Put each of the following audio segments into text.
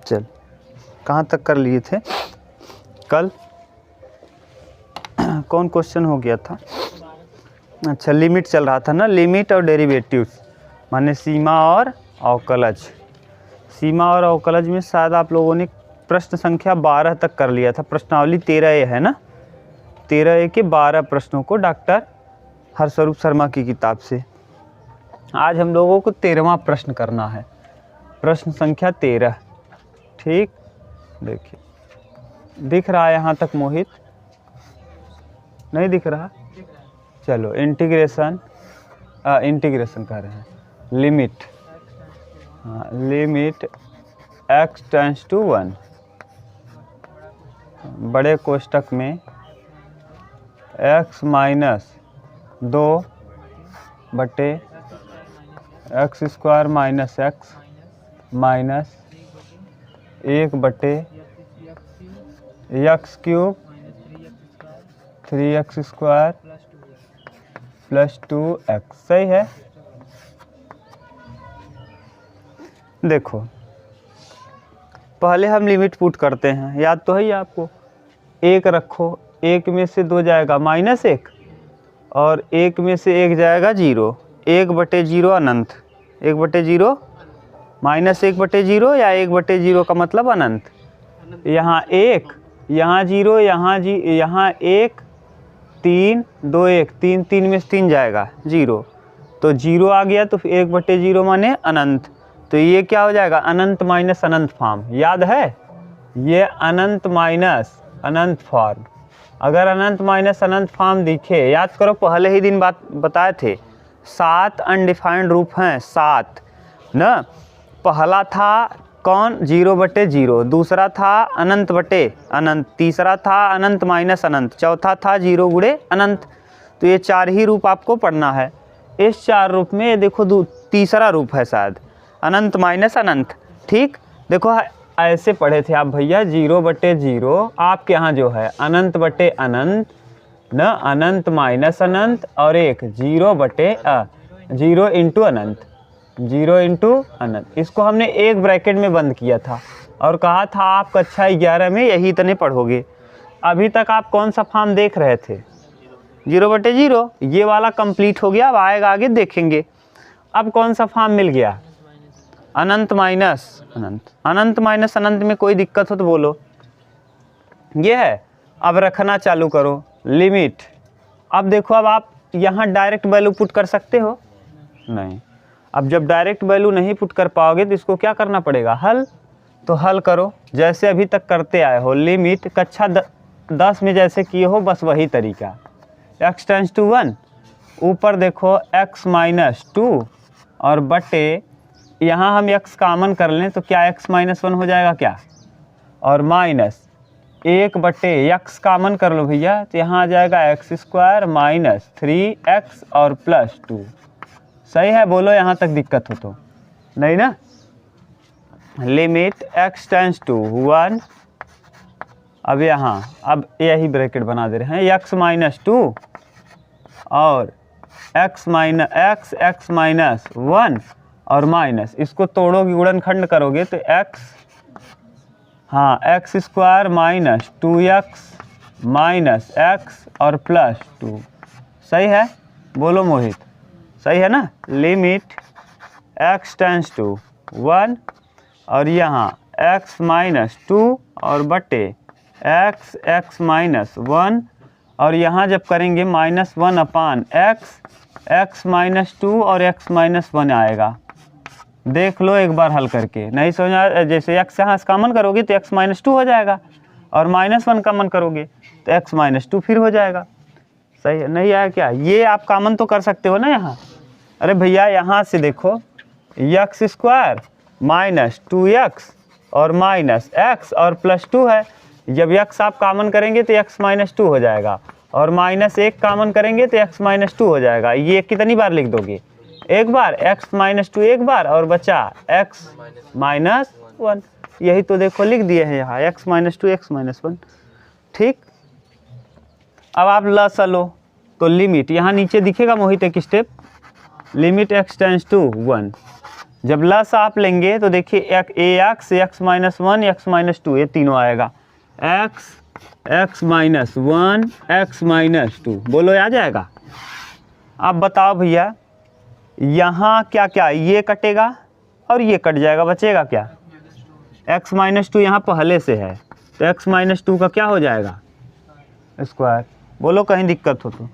चल, कहाँ तक कर लिए थे कल? कौन क्वेश्चन हो गया था? अच्छा, लिमिट चल रहा था ना, लिमिट और डेरिवेटिव्स, माने सीमा और अवकलज। सीमा और अवकलज में शायद आप लोगों ने प्रश्न संख्या 12 तक कर लिया था। प्रश्नावली 13A है ना, 13A के 12 प्रश्नों को डॉक्टर हरस्वरूप शर्मा की किताब से। आज हम लोगों को 13वां प्रश्न करना है, प्रश्न संख्या 13। ठीक, देखिए दिख रहा है यहाँ तक मोहित? नहीं दिख रहा? चलो, इंटीग्रेशन कर रहे हैं, लिमिट, हाँ, लिमिट x टेंड्स टू 1, बड़े कोष्टक में x माइनस 2 बटे x square minus x minus 1 बटे x cube 3x square plus 2x। सही है? देखो, पहले हम लिमिट पुट करते हैं, याद तो है ही आपको। 1 रखो, 1 में से 2 जाएगा -1 और 1 में से 1 जाएगा 0। 1/0 अनंत, 1/0 -1/0 या 1/0 का मतलब अनंत। यहाँ 1, यहाँ 0, यहाँ 1, 3, 2, 1, 3, 3 में से 3 जाएगा 0, तो 0 आ गया, तो 1/0 माने अनंत। तो ये क्या हो जाएगा? अनंत माइनस अनंत फॉर्म। याद है? ये अनंत माइनस अनंत फॉर्म। अगर अनंत माइनस अनंत फॉर्म दिखे, याद करो पहले ही दिन बात बताए थे, 7 अनडिफाइंड रूप हैं, 7 ना। पहला था कौन? 0/0, दूसरा था अनंत बटे अनंत, तीसरा था अनंत माइनस अनंत, चौथा था 0 गुणे अनंत। तो ये 4 ही रूप आपको पढ़ना है। इस 4 रूप में ये देखो तीसरा रूप है शायद, अनंत माइनस अनंत। ठीक, देखो ऐसे पढ़े थे आप भैया, 0/0 आपके यहाँ जो है अनंत बटे अनंत न, अनंत माइनस अनंत और 1 0 इंटू अनंत, 0 इंटू अनंत। इसको हमने एक ब्रैकेट में बंद किया था और कहा था आप कक्षा 11 में यही तने पढ़ोगे। अभी तक आप कौन सा फॉर्म देख रहे थे? 0/0। ये वाला कंप्लीट हो गया, अब आएगा आगे देखेंगे। अब कौन सा फॉर्म मिल गया? अनंत माइनस अनंत। अनंत माइनस अनंत में कोई दिक्कत हो तो बोलो। ये है, अब रखना चालू करो लिमिट। अब देखो, अब आप यहाँ डायरेक्ट वैल्यू पुट कर सकते हो? नहीं। अब जब डायरेक्ट वैल्यू नहीं पुट कर पाओगे तो इसको क्या करना पड़ेगा? हल। तो हल करो जैसे अभी तक करते आए हो। लिमिट कक्षा 10 में जैसे किए हो, बस वही तरीका। x टेंड्स टू 1, ऊपर देखो x माइनस 2 और बटे, यहाँ हम x कॉमन कर लें तो क्या x माइनस 1 हो जाएगा क्या? और माइनस 1/x कॉमन कर लो भैया, तो यहाँ आ जाएगा x स्क्वायर माइनस 3x और प्लस 2। सही है? बोलो यहाँ तक दिक्कत हो तो? नहीं ना। लिमिट x टेंड्स टू 1, अब यहाँ अब यही ब्रैकेट बना दे रहे हैं, x माइनस 2 और x माइनस 1 और माइनस, इसको तोड़ोगे, गुणनखंड करोगे तो x, हाँ, x square minus 2x minus x और प्लस 2। सही है? बोलो मोहित, सही है ना। लिमिट x टेंड्स टू 1 और यहाँ x माइनस 2 और बटे x माइनस 1 और यहाँ जब करेंगे -1/x, x माइनस 2 और x माइनस 1 आएगा। देख लो एक बार हल करके, नहीं समझ आया? जैसे x यहाँ कॉमन करोगे तो x माइनस 2 हो जाएगा और -1 कॉमन करोगे तो x माइनस 2 फिर हो जाएगा। सही है? नहीं आया क्या? ये आप कॉमन तो कर सकते हो ना यहाँ। अरे भैया यहाँ से देखो, x स्क्वायर माइनस 2x और माइनस x और प्लस 2 है। जब x आप कॉमन करेंगे तो x माइनस 2 हो जाएगा और -1 कॉमन करेंगे तो x माइनस 2 हो जाएगा। ये कितनी बार लिख दोगे? एक बार, x माइनस 2 एक बार और बचा x माइनस 1। यही तो देखो लिख दिए हैं यहाँ, x माइनस 2 x माइनस 1। ठीक, अब आप लसा लो तो लिमिट यहाँ नीचे दिखेगा मोहित एक step, limit x tends to 1, जब लस आप लेंगे तो देखिए X, X minus one, X minus two, ये तीनों आएगा। X, X minus one, X minus two, बोलो आ जाएगा। अब बताओ भैया यहाँ क्या क्या, ये कटेगा और ये कट जाएगा, बचेगा क्या? एक्स माइनस टू यहाँ पहले से है, तो एक्स माइनस टू का क्या हो जाएगा? स्क्वायर। बोलो कहीं दिक्कत हो तो।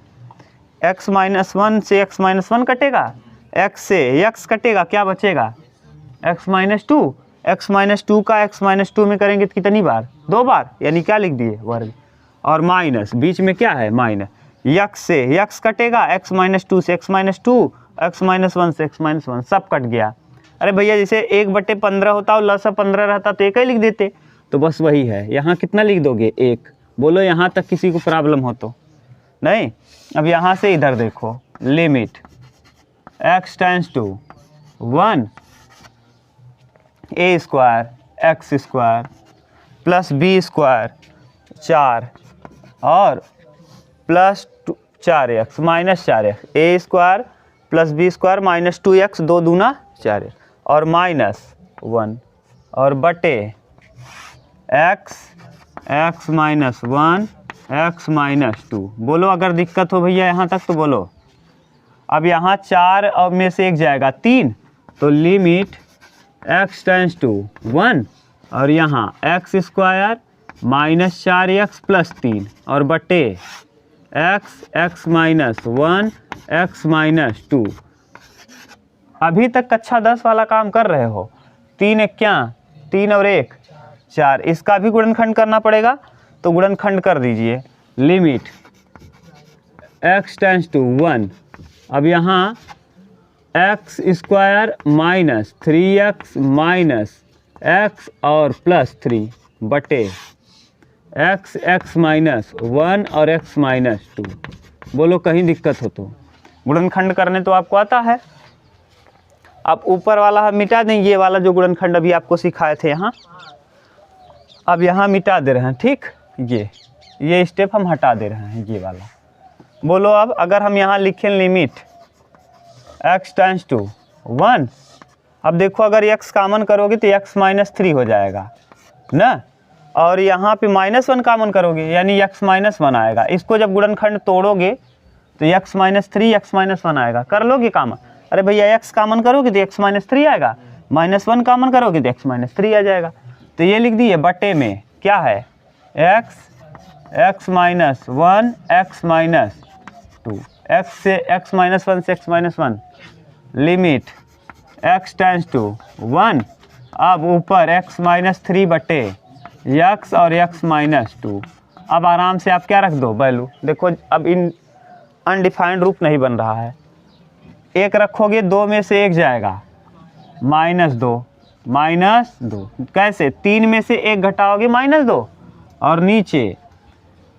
एक्स माइनस वन से एक्स माइनस वन कटेगा, एक्स से एक्स कटेगा, क्या बचेगा? X minus to. X minus to का एक्स माइनस टू में करेंगे तो कितनी बार? 2 बार, यानी क्या लिख दिए? वर्ग। और माइनस, बीच में क्या है? माइनस। एक्स से एक्स कटेगा, एक्स माइनस टू से x minus to, x minus one से एक्स माइनस वन, सब कट गया। अरे भैया जैसे 1/15 होता और लसा 15 रहता तो एक ही लिख देते, तो बस वही है। यहाँ कितना लिख दोगे? 1। बोलो यहाँ तक किसी को प्रॉब्लम हो तो? नहीं। अब यहाँ से इधर देखो, limit x tends to 1 a square x square plus b square 4 और plus 4x minus 4x, a square plus b square minus 2x, 2 दूना 4x, और माइनस 1 और बटे x, x minus 1, x minus 2। बोलो अगर दिक्कत हो भैया यहाँ तक तो बोलो। अब यहाँ 4 और में से एक जाएगा 3, तो लिमिट x टेंड्स टू 1 और यहाँ x square minus 4x plus 3 और बटे x, x minus 1, x minus 2। अभी तक कक्षा 10 वाला काम कर रहे हो। 3 एक क्या, 3 और 1 4, इसका भी गुणनखंड करना पड़ेगा, तो गुणनखंड कर दीजिए। लिमिट x टेंड्स टू 1, अब यहाँ x square minus 3x minus x और प्लस 3 बटे x, x माइनस 1 और x माइनस 2। बोलो कहीं दिक्कत हो तो? गुणनखंड करने तो आपको आता है। अब ऊपर वाला हम मिटा दें, ये वाला जो गुणनखंड अभी आपको सिखाए थे यहाँ, अब यहाँ मिटा दे रहे हैं। ठीक, ये स्टेप हम हटा दे रहे हैं, ये वाला। बोलो अब अगर हम यहाँ लिखें लिमिट x टेंड्स टू 1, अब देखो अगर x कॉमन करोगे तो x माइनस 3 हो जाएगा ना, और यहाँ पे माइनस 1 कॉमन करोगे यानी x माइनस 1 आएगा। इसको जब गुणनखंड तोड़ोगे तो x माइनस 3, x माइनस 1 आएगा। कर लोगे कॉमन? अरे भैया x कॉमन करोगे तो x माइनस 3 आएगा, माइनस 1 कॉमन करोगे तो x माइनस 3 आ जाएगा। तो ये लिख दिए, बटे में क्या है? x minus 1, x minus 2, x से x माइनस 1 से x minus 1, limit x tends to 1, अब ऊपर x माइनस 3 बटे x और x माइनस 2। अब आराम से आप क्या रख दो? वैल्यू। देखो अब इन अनडिफाइंड रूप नहीं बन रहा है, एक रखोगे 2 में से एक जाएगा, -2, -2। कैसे? 3 में से एक घटाओगे -2, और नीचे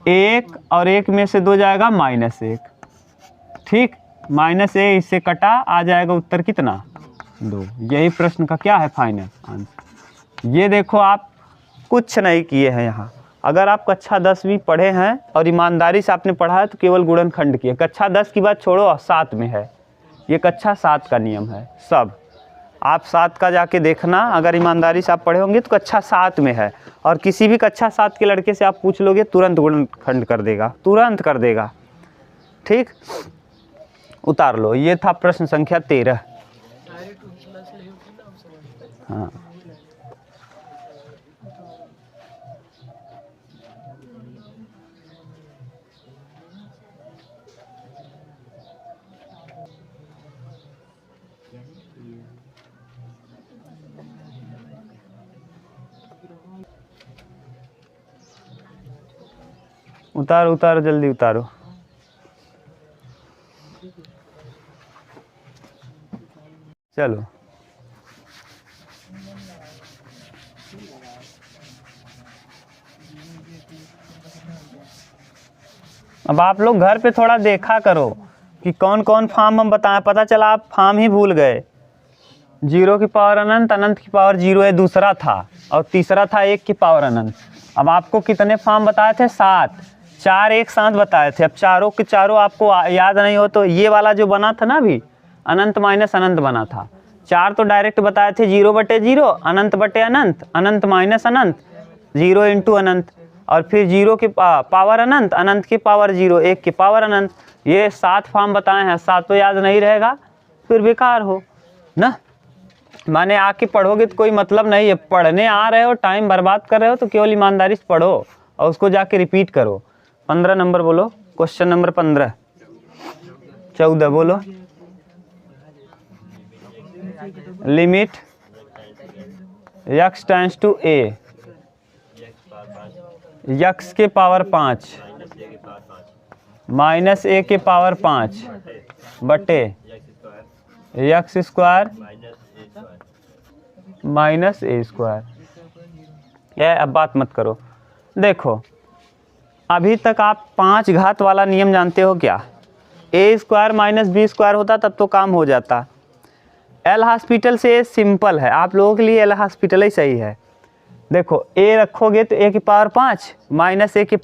1 और 1 में से 2 जाएगा -1। ठीक, -1 इससे कटा, आ जाएगा उत्तर कितना? 2। यही प्रश्न का क्या है? Final answer. ये देखो आप कुछ नहीं किए हैं यहाँ। अगर आप कक्षा 10 भी पढ़े हैं और ईमानदारी से आपने पढ़ा है तो केवल गुणनखंड किए। कक्षा 10 की बात छोड़ो, 7 में है, ये कक्षा 7 का नियम है सब। आप 7 का जाके देखना, अगर ईमानदारी से आप पढ़े होंगे तो कक्षा 7 में है। और किसी भी कक्षा 7 के लड़के से आप पूछ लोगे, तुरंत गुणनखंड कर देगा, तुरंत कर देगा। ठीक, उतार लो। ये था प्रश्न संख्या 13। हाँ, उतारो उतारो, जल्दी उतारो। चलो अब आप लोग घर पे थोड़ा देखा करो कि कौन कौन फॉर्म हम बताएं। पता चला आप फॉर्म ही भूल गए। 0 की पावर अनंत, अनंत की पावर 0 है दूसरा था, और तीसरा था 1 की पावर अनंत। अब आपको कितने फॉर्म बताए थे? 7, 4 एक साथ बताए थे। अब चारों के चारों आपको याद नहीं हो तो ये वाला जो बना था ना अभी, अनंत माइनस अनंत बना था, 4 तो डायरेक्ट बताए थे 0/0, अनंत बटे अनंत, अनंत माइनस अनंत, 0 इंटू अनंत, और फिर 0 के पावर अनंत, अनंत की पावर 0, 1 की पावर अनंत। ये 7 फॉर्म बताए हैं, 7 तो याद नहीं रहेगा फिर बेकार हो ना। माने आके पढ़ोगे तो कोई मतलब नहीं है, पढ़ने आ रहे हो टाइम बर्बाद कर रहे हो तो केवल ईमानदारी से पढ़ो और उसको जाके रिपीट करो। 15 नंबर बोलो, क्वेश्चन नंबर 15। 14 बोलो। Limit x tends to a, x के पावर 5 माइनस a के पावर 5 बटे x square minus a square. यह अब बात मत करो। देखो अभी तक आप 5 घात वाला नियम जानते हो क्या? a square minus b square होता तब तो काम हो जाता। एल हॉस्पिटल से सिंपल है, आप लोगों के लिए एल हॉस्पिटल ही सही है। देखो a रखोगे तो a की पावर 5 माइनस a की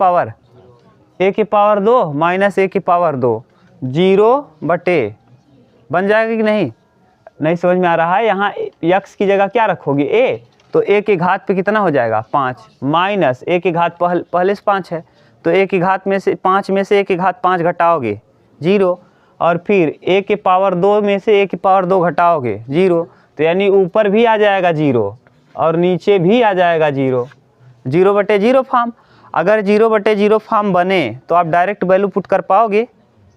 पावर 2 माइनस a की पावर 2, 0 बटे बन जाएगा कि नहीं? नहीं समझ में आ रहा है? यहाँ x की जगह क्या रखोगे a, तो a के घात पे कितना हो जाएगा 5 माइनस a की घात पहले से 5 है तो a की घात में से 5 में से a की घात 5 घटाओगे 0, और फिर a के पावर 2 में से a की पावर 2 घटाओगे 0, तो यानी ऊपर भी आ जाएगा 0 और नीचे भी आ जाएगा 0, 0/0 फॉर्म। अगर 0/0 फॉर्म बने तो आप डायरेक्ट वैल्यू पुट कर पाओगे?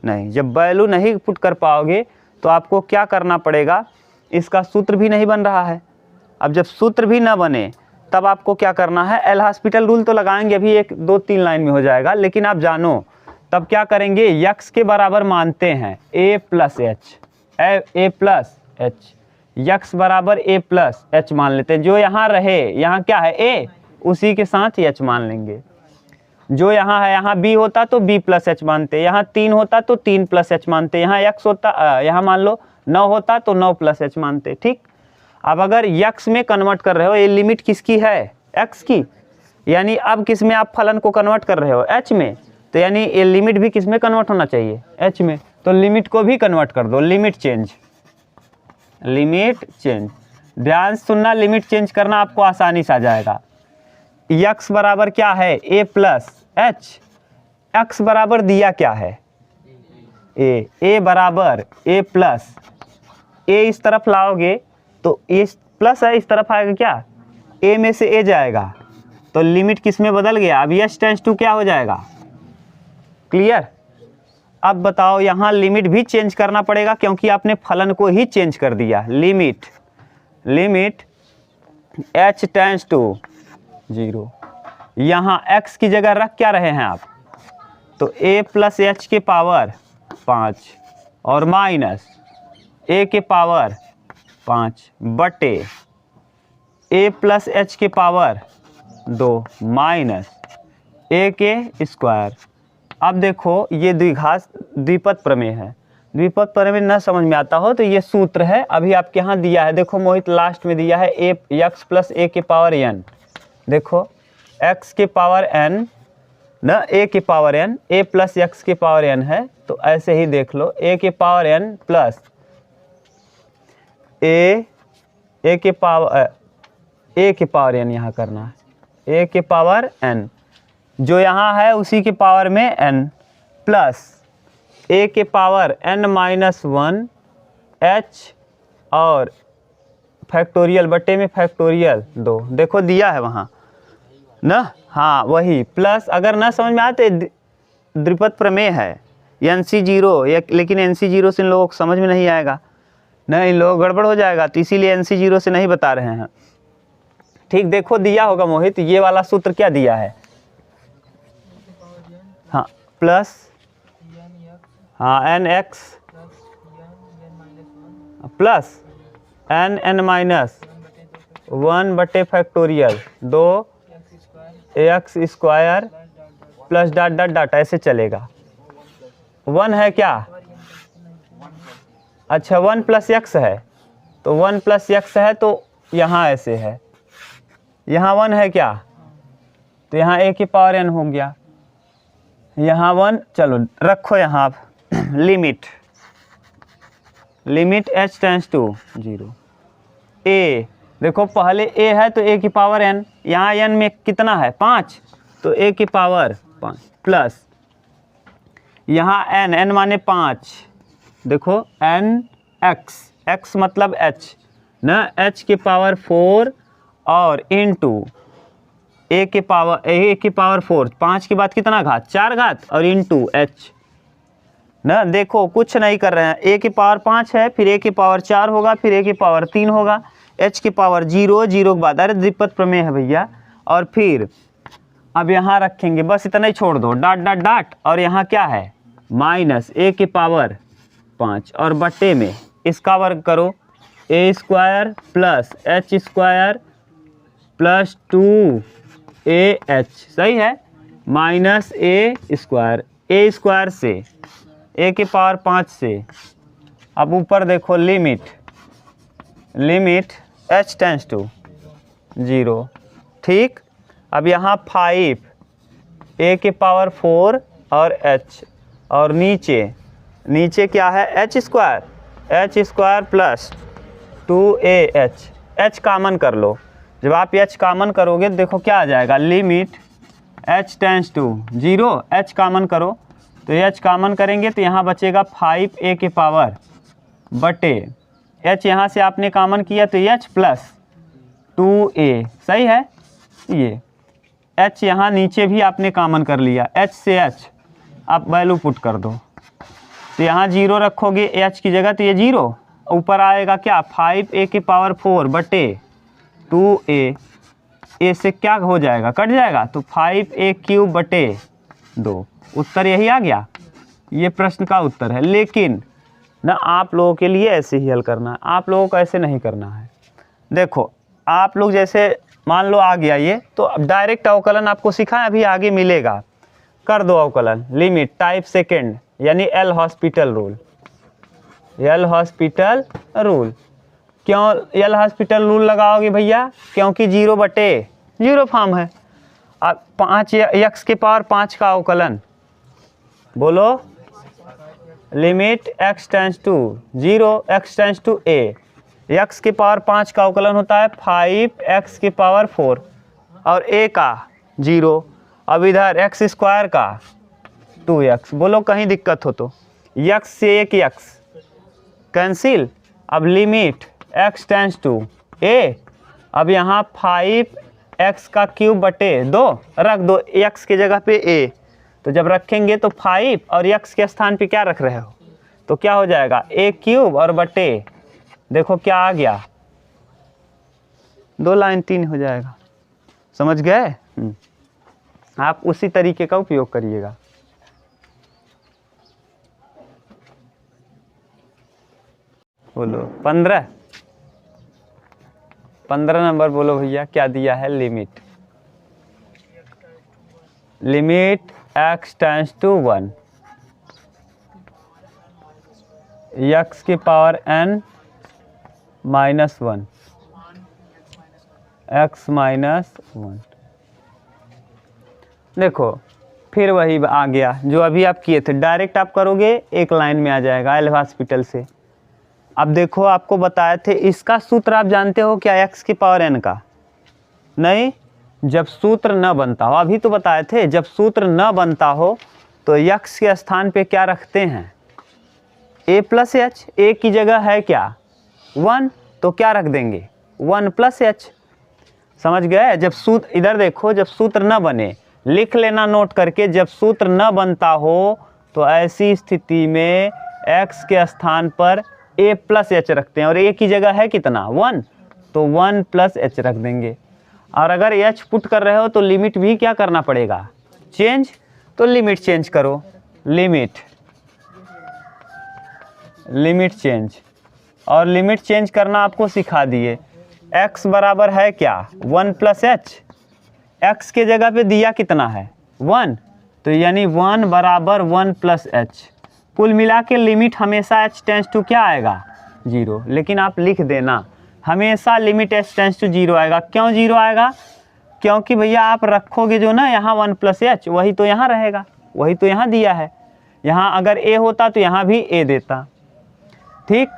नहीं। जब वैल्यू नहीं पुट कर पाओगे तो आपको क्या करना पड़ेगा? इसका सूत्र भी नहीं बन रहा है। अब जब सूत्र भी ना बने तब आपको क्या करना है? एल हॉस्पिटल रूल तो लगाएंगे, अभी 1 2 3 लाइन में हो जाएगा, लेकिन आप जानो तब क्या करेंगे? x के बराबर मानते हैं a प्लस h, x बराबर a प्लस h मान लेते हैं। जो यहाँ रहे, यहाँ क्या है a, उसी के साथ h मान लेंगे। जो यहाँ है, यहाँ b होता तो b प्लस h मानते, यहाँ 3 होता तो 3 प्लस h मानते, यहाँ x होता, यहाँ मान लो 9 होता तो 9 प्लस h मानते। ठीक। अब अगर x में कन्वर्ट कर रहे हो, ये लिमिट किसकी है? x की, यानी अब किस में आप फलन को कन्वर्ट कर रहे हो? h में, तो यानी ये लिमिट भी किस में कन्वर्ट होना चाहिए? h में। तो लिमिट को भी कन्वर्ट कर दो, लिमिट चेंज। ध्यान से सुनना, लिमिट चेंज करना आपको आसानी से आ जाएगा। x बराबर क्या है? a प्लस h, x बराबर दिया क्या है? a बराबर a प्लस, a इस तरफ लाओगे तो a प्लस है, इस तरफ आएगा क्या? a में से a जाएगा तो लिमिट किस में बदल गया? अब h टेंड्स टू क्या हो जाएगा? क्लियर? अब बताओ, यहाँ लिमिट भी चेंज करना पड़ेगा क्योंकि आपने फलन को ही चेंज कर दिया। लिमिट h टेंड्स टू 0, यहाँ x की जगह रख क्या रहे हैं आप? तो a प्लस h के पावर 5 और माइनस a के पावर 5 बटे a प्लस h के पावर 2 माइनस a के स्क्वायर। अब देखो ये द्विपद प्रमेय है। द्विपद प्रमेय न समझ में आता हो तो ये सूत्र है, अभी आपके यहाँ दिया है। देखो मोहित लास्ट में दिया है x प्लस a के पावर n। देखो x के पावर n न a के power n, a plus x के पावर n है, तो ऐसे ही देख लो a के पावर n प्लस a के पावर n यहाँ करना है, a के पावर n जो यहाँ है उसी के पावर में n प्लस a के पावर n माइनस 1 h और फैक्टोरियल बटे में फैक्टोरियल 2। देखो दिया है वहाँ ना, हाँ वही प्लस। अगर ना समझ में आते द्विपद प्रमेय है NC0, लेकिन NC0 से इन लोगों को समझ में नहीं आएगा ना, इन लोगों गड़बड़ हो जाएगा, तो इसीलिए NC0 से नहीं बता रहे हैं। ठीक, देखो दिया होगा मोहित, ये वाला सूत्र क्या दिया है? हाँ प्लस, हाँ nx प्लस n माइनस 1 बटे factorial 2 x square plus dot dot dot, ऐसे चलेगा। 1 है क्या? अच्छा 1 प्लस x है, तो 1 प्लस x है तो यहाँ ऐसे है, यहाँ 1 है क्या? तो यहाँ a की पावर n हो गया, यहाँ 1। चलो रखो यहाँ आप लिमिट h टेंड्स टू 0। ए, देखो पहले ए है तो ए की पावर एन, यहाँ एन में कितना है 5, तो ए की पावर 5 प्लस यहाँ एन, एन माने 5, देखो एन एक्स, एक्स मतलब एच ना, एच की पावर 4 और इनटू ए की पावर 4, 5 के बाद कितना घात 4 घात और इनटू एच ना। देखो कुछ नहीं कर रहे हैं, ए की पावर 5 है, फिर ए की पावर 4 होगा, फिर ए की पावर 3 होगा, एच की पावर 0, 0 के बाद अरे द्विपद प्रमेय है भैया, और फिर अब यहाँ रखेंगे, बस इतना ही छोड़ दो, डाट डाट डाट, और यहाँ क्या है माइनस ए की पावर 5 और बट्टे में इसका वर्ग करो, a square plus h square plus 2AH, सही है, माइनस ए स्क्वायर से ए की पावर 5 से, अब ऊपर देखो लिमिट h टेंस टू 0, ठीक। अब यहाँ 5 ए की पावर 4 और h, और नीचे क्या है h square plus 2AH, h कामन कर लो, जब आप h कामन करोगे तो देखो क्या आ जाएगा, limit h tends to 0, h common करो तो h कामन करेंगे तो यहाँ बचेगा 5a की पावर बटे h, यहाँ से आपने कामन किया तो h प्लस 2a, सही है। ये h यहाँ नीचे भी आपने कामन कर लिया, h से h आप वैल्यू पुट कर दो, तो यहाँ 0 रखोगे h की जगह तो ये 0, ऊपर आएगा क्या 5a की पावर 4 बटे 2a, ए से क्या हो जाएगा कट जाएगा, तो 5a क्यूब बटे 2, उत्तर यही आ गया। ये प्रश्न का उत्तर है, लेकिन ना आप लोगों के लिए ऐसे ही हल करना है, आप लोगों को ऐसे नहीं करना है। देखो आप लोग जैसे मान लो आ गया ये, तो अब डायरेक्ट अवकलन आपको सिखाएं, अभी आगे मिलेगा, कर दो अवकलन, लिमिट टाइप सेकेंड यानी एल हॉस्पिटल रूल। क्यों एल हॉस्पिटल रूल लगाओगे भैया, क्योंकि 0/0 फॉर्म है। अब 5 एक्स के पावर 5 का अवकलन बोलो, limit x tends to 0 x tends to a, x की पावर 5 का अवकलन होता है 5x की पावर 4 और a का 0, अब इधर x स्क्वायर का 2x, बोलो कहीं दिक्कत हो तो, x से एक x कैंसिल, अब limit x tends to a, अब यहाँ 5x का क्यूब बटे 2 रख दो, x की जगह पे a, तो जब रखेंगे तो 5 और x के स्थान पे क्या रख रहे हो, तो क्या हो जाएगा a क्यूब और बटे, देखो क्या आ गया 2 लाइन 3 हो जाएगा, समझ गए। आप उसी तरीके का उपयोग करिएगा। बोलो 15 नंबर बोलो भैया, क्या दिया है, limit x tends to 1, x की power n minus 1, x minus 1। देखो फिर वही आ गया जो अभी आप किए थे, डायरेक्ट आप करोगे एक लाइन में आ जाएगा एल हॉस्पिटल से। अब देखो आपको बताए थे, इसका सूत्र आप जानते हो क्या, x की पावर n का, नहीं, जब सूत्र न बनता हो, अभी तो बताए थे, जब सूत्र न बनता हो तो x के स्थान पे क्या रखते हैं, a प्लस एच, ए की जगह है क्या 1, तो क्या रख देंगे 1 प्लस एच, समझ गए। जब सूत्र, इधर देखो, जब सूत्र न बने, लिख लेना नोट करके, जब सूत्र न बनता हो तो ऐसी स्थिति में x के स्थान पर a प्लस एच रखते हैं, और a की जगह है कितना 1, तो 1 प्लस एच रख देंगे। और अगर h पुट कर रहे हो तो लिमिट भी क्या करना पड़ेगा, चेंज, तो लिमिट चेंज करो, लिमिट चेंज, और लिमिट चेंज करना आपको सिखा दिए। x बराबर है क्या 1 प्लस एच, x के जगह पे दिया कितना है 1, तो यानी 1 बराबर 1 प्लस एच, कुल मिला के लिमिट हमेशा h टेंस टू क्या आएगा 0, लेकिन आप लिख देना हमेशा लिमिट h टेंस टू 0 आएगा। क्यों 0 आएगा, क्योंकि भैया आप रखोगे जो ना यहाँ 1 प्लस एच, वही तो यहाँ रहेगा, वही तो यहाँ दिया है, यहाँ अगर a होता तो यहाँ भी a देता, ठीक।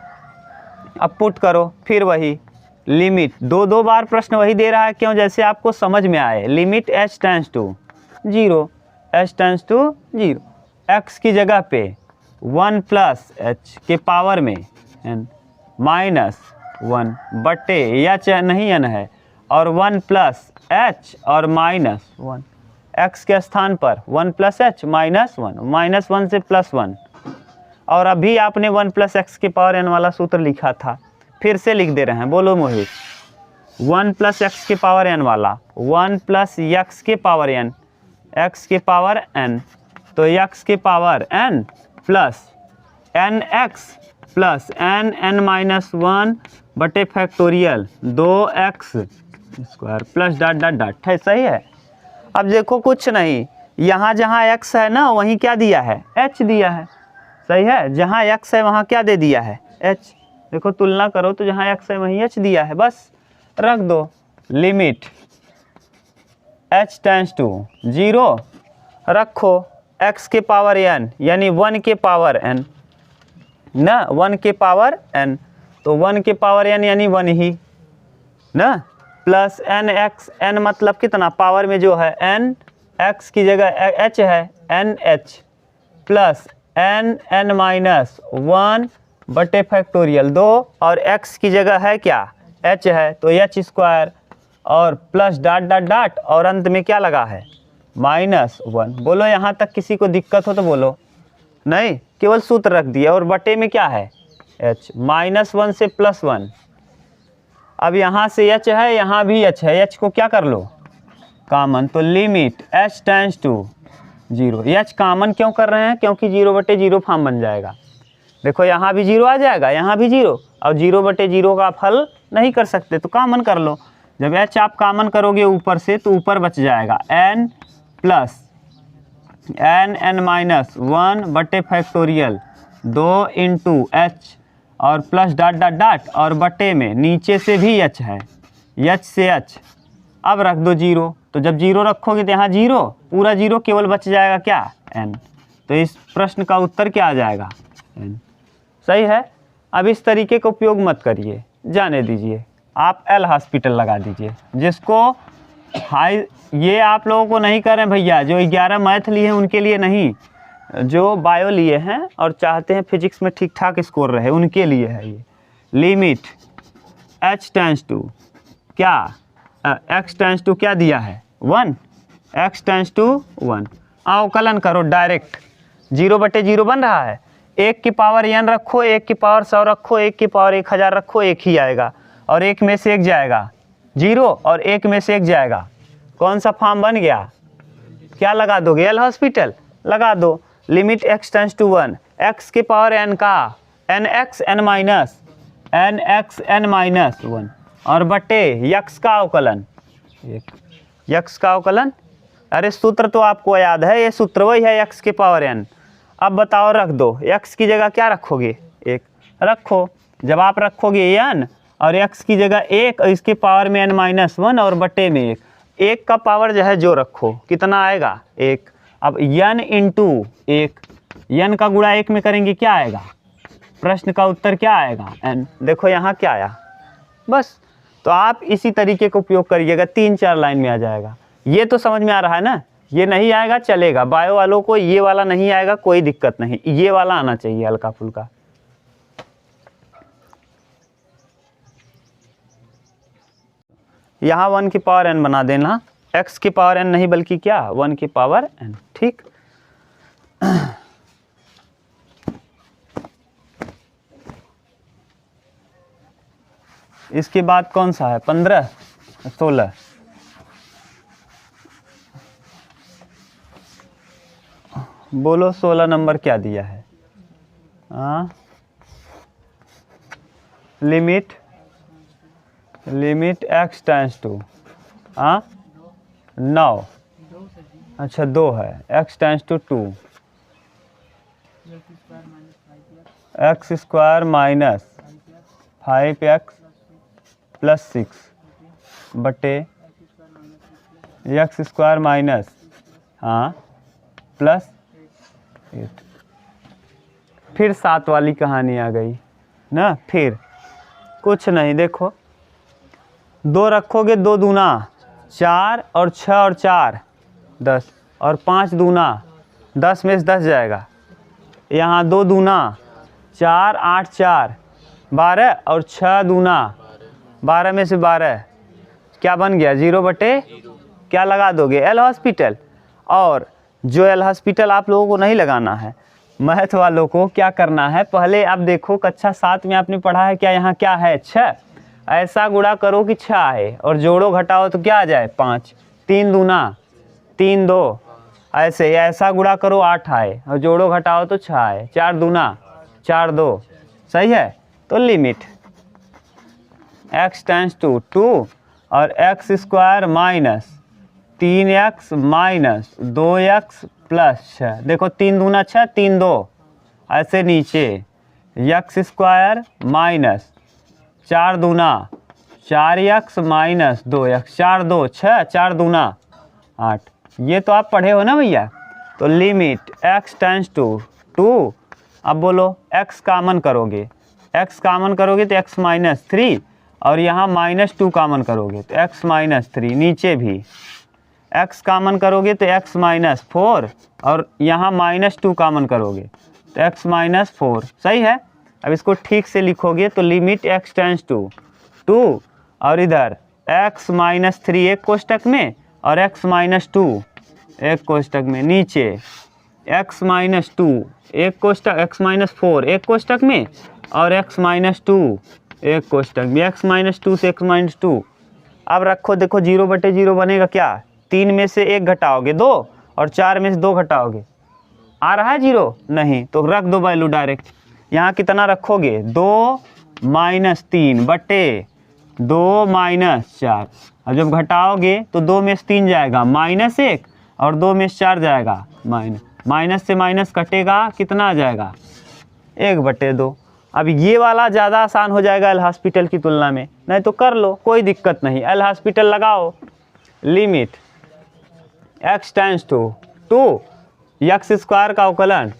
अब पुट करो, फिर वही लिमिट दो बार प्रश्न वही दे रहा है, क्यों? जैसे आपको समझ में आए। Limit h tends to 0, h tends to 0, x की जगह पे 1 प्लस h के पावर में n माइनस 1 बटे h नहीं n है, और 1 प्लस h और माइनस 1, x के स्थान पर 1 प्लस h माइनस 1, माइनस 1 से प्लस 1, और अभी आपने 1 प्लस एक्स के पावर n वाला सूत्र लिखा था, फिर से लिख दे रहे हैं। बोलो मोहित। 1 प्लस एक्स के पावर n वाला 1 प्लस एक्स के पावर n, x के पावर n, तो x के power n plus N X plus N minus 1 बटे factorial 2x square plus dot dot dot है। सही है। अब देखो कुछ नहीं, यहाँ जहाँ x है ना वहीं क्या दिया है? h दिया है। सही है। जहाँ x है वहाँ क्या दे दिया है? h। देखो तुलना करो तो जहाँ x है वहीं h दिया है, बस रख दो। लिमिट h टेंस टू 0 रखो, x के पावर n यानी 1 के पावर n ना, 1 के पावर n, तो 1 के पावर n यानी 1 ही ना, प्लस एन एक्स, एन मतलब कितना पावर में जो है n, x की जगह h है N H, plus N N minus 1 बटे फैक्टोरियल 2, और x की जगह है क्या? h है, तो h स्क्वायर और प्लस डॉट डॉट डॉट, और अंत में क्या लगा है? माइनस 1। बोलो यहाँ तक किसी को दिक्कत हो तो बोलो। नहीं, केवल सूत्र रख दिया, और बटे में क्या है? h, माइनस 1 से प्लस 1। अब यहाँ से h है, यहाँ भी h है, h को क्या कर लो? कॉमन। तो limit h tends to 0, h common क्यों कर रहे हैं? क्योंकि 0 बटे 0 फॉर्म बन जाएगा। देखो यहाँ भी 0 आ जाएगा, यहाँ भी 0, और 0 बटे 0 का फल नहीं कर सकते तो कॉमन कर लो। जब h आप कॉमन करोगे ऊपर से तो ऊपर बच जाएगा n प्लस एन माइनस 1 बटे फैक्टोरियल 2 इंटू h, और प्लस डॉट डॉट डॉट, और बटे में नीचे से भी h है, h से h। अब रख दो 0, तो जब 0 रखोगे तो यहाँ 0 पूरा 0, केवल बच जाएगा क्या? n। तो इस प्रश्न का उत्तर क्या आ जाएगा? n। सही है। अब इस तरीके का उपयोग मत करिए, जाने दीजिए, आप एल हॉस्पिटल लगा दीजिए। जिसको हाई, ये आप लोगों को नहीं कर रहे हैं भैया, जो 11 मैथ लिए हैं उनके लिए नहीं, जो बायो लिए हैं और चाहते हैं फिजिक्स में ठीक ठाक स्कोर रहे उनके लिए है ये। लिमिट h टेंस टू क्या, x टेंस टू क्या दिया है? 1, x टेंस टू 1। अवकलन करो डायरेक्ट, 0 बटे 0 बन रहा है, 1 की पावर n रखो, 1 की पावर 100 रखो, 1 की पावर 1000 रखो, 1 ही आएगा, और 1 में से 1 जाएगा 0, और 1 में से 1 जाएगा। कौन सा फॉर्म बन गया? क्या लगा दोगे? एल हॉस्पिटल लगा दो। Limit x tends to 1, x के पावर n का एन एक्स एन माइनस 1, और बटे x का अवकलन, x का अवकलन। अरे सूत्र तो आपको याद है, ये सूत्र वही है x के पावर n। अब बताओ रख दो, x की जगह क्या रखोगे? 1 रखो। जब आप रखोगे n और x की जगह 1 और इसके पावर में n माइनस 1 और बटे में 1 का पावर जो है जो रखो, कितना आएगा? 1। अब n इंटू 1, n का गुणा 1 में करेंगे क्या आएगा? प्रश्न का उत्तर क्या आएगा? n। देखो यहाँ क्या आया, बस। तो आप इसी तरीके का उपयोग करिएगा, 3-4 लाइन में आ जाएगा। ये तो समझ में आ रहा है ना? ये नहीं आएगा चलेगा, बायो वालों को ये वाला नहीं आएगा कोई दिक्कत नहीं, ये वाला आना चाहिए हल्का फुल्का। यहाँ 1 की पावर n बना देना, x की पावर n नहीं बल्कि क्या? 1 की पावर n। ठीक। इसके बाद कौन सा है? 15, 16। बोलो 16 नंबर क्या दिया है? लिमिट x टेंस टू 9, अच्छा 2 है, x tends to 2, x square minus 5x plus 6 बटे x स्क्वायर माइनस प्लस 8। फिर 7 वाली कहानी आ गई ना। फिर कुछ नहीं, देखो 2 रखोगे 2 दूना 4 और 6 और 4 10 और 5 दूना 10 में से 10 जाएगा। यहाँ 2 दूना 4 8 4 12 और 6 दूना 12 में से 12 क्या बन गया 0/, क्या लगा दोगे एल हॉस्पिटल। और जो एल हॉस्पिटल आप लोगों को नहीं लगाना है, मैथ वालों को क्या करना है, पहले आप देखो कक्षा 7 में आपने पढ़ा है क्या, यहाँ क्या है 6, ऐसा गुणा करो कि 6 आए और जोड़ो घटाओ तो क्या आ जाए 5, 3 दूना 3 2, ऐसे ऐसा गुणा करो 8 आए और जोड़ो घटाओ तो 6 आए, 4 दूना 4 2, सही है। तो लिमिट x टेंड्स टू 2 और x square minus 3x minus 2x plus 6, देखो 3 दूना 6 3 2, ऐसे नीचे x स्क्वायर माइनस 4 दूना 4x माइनस 2x 4 2 6 4 दूना 8, ये तो आप पढ़े हो ना भैया। तो लिमिट x टेंड्स टू 2, अब बोलो x कॉमन करोगे, x कॉमन करोगे तो x माइनस 3 और यहाँ -2 कॉमन करोगे तो x माइनस 3, नीचे भी x कॉमन करोगे तो x माइनस 4 और यहाँ -2 कॉमन करोगे तो x माइनस 4, सही है। अब इसको ठीक से लिखोगे तो लिमिट x टेंड्स टू 2 और इधर x माइनस 3 एक कोष्टक में और x माइनस 2 एक कोष्टक में, नीचे x माइनस 2 एक कोष्टक, x माइनस 4 एक कोष्टक में और x माइनस 2 एक कोष्टक में, x माइनस 2 से x माइनस 2। अब रखो, देखो 0/0 बनेगा क्या, 3 में से 1 घटाओगे 2 और 4 में से 2 घटाओगे, आ रहा है 0 नहीं, तो रख दो वैल्यू डायरेक्ट। यहाँ कितना रखोगे 2 माइनस 3 बटे 2 माइनस 4, अब जब घटाओगे तो 2 में से 3 जाएगा -1 और 2 में से 4 जाएगा माइनस से माइनस कटेगा, कितना आ जाएगा 1/2। अब ये वाला ज़्यादा आसान हो जाएगा एल हॉस्पिटल की तुलना में, नहीं तो कर लो कोई दिक्कत नहीं, एल हॉस्पिटल लगाओ। Limit x tends to 2, x square का अवकलन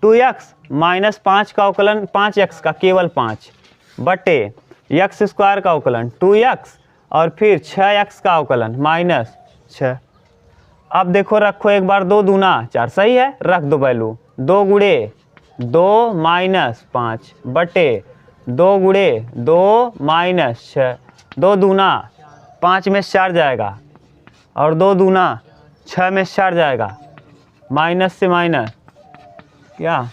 2x माइनस 5 का अवकलन 5x का केवल 5 बटे x स्क्वायर का अवकलन 2x और फिर 6x का अवकलन -6। अब देखो रखो एक बार 2 दूना 4, सही है, रख दो वैल्यू 2 गुणे 2 माइनस 5 बटे 2 गुणे 2 माइनस 6, 2 दूना 5 में से 4 जाएगा और 2 दूना 6 में से 4 जाएगा, माइनस से माइनस क्या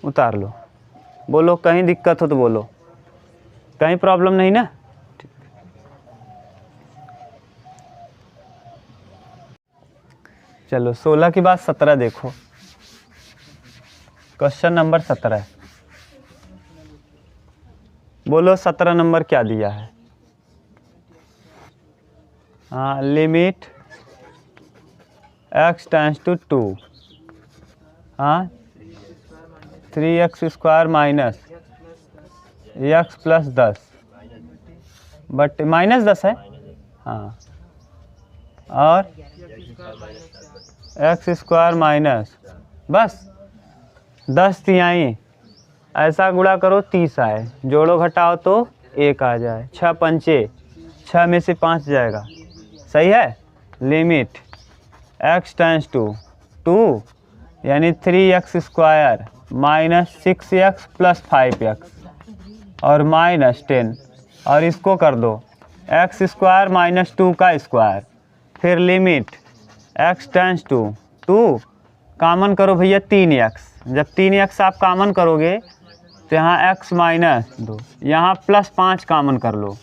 उतार लो। बोलो कहीं दिक्कत हो तो बोलो, कहीं प्रॉब्लम नहीं ना। चलो 16 के बाद 17 देखो, क्वेश्चन नंबर 17, बोलो 17 नंबर क्या दिया है। हाँ, लिमिट x टेंड्स टू 2, हाँ 3x square minus x plus 10 but -10 है, हाँ, और x स्क्वायर माइनस बस 10 तिहाई, ऐसा गुणा करो 30 आए, जोड़ो घटाओ तो 1 आ जाए, 6 पंचे 6 में से 5 जाएगा, सही है। लिमिट x टेंड्स टू 2 यानी 3x square minus 6x plus 5x और -10, और इसको कर दो x स्क्वायर माइनस 2 का स्क्वायर, फिर limit x tends to 2 common करो भैया 3x, जब 3x आप कॉमन करोगे तो यहाँ x माइनस 2, यहाँ प्लस 5 कॉमन कर लो,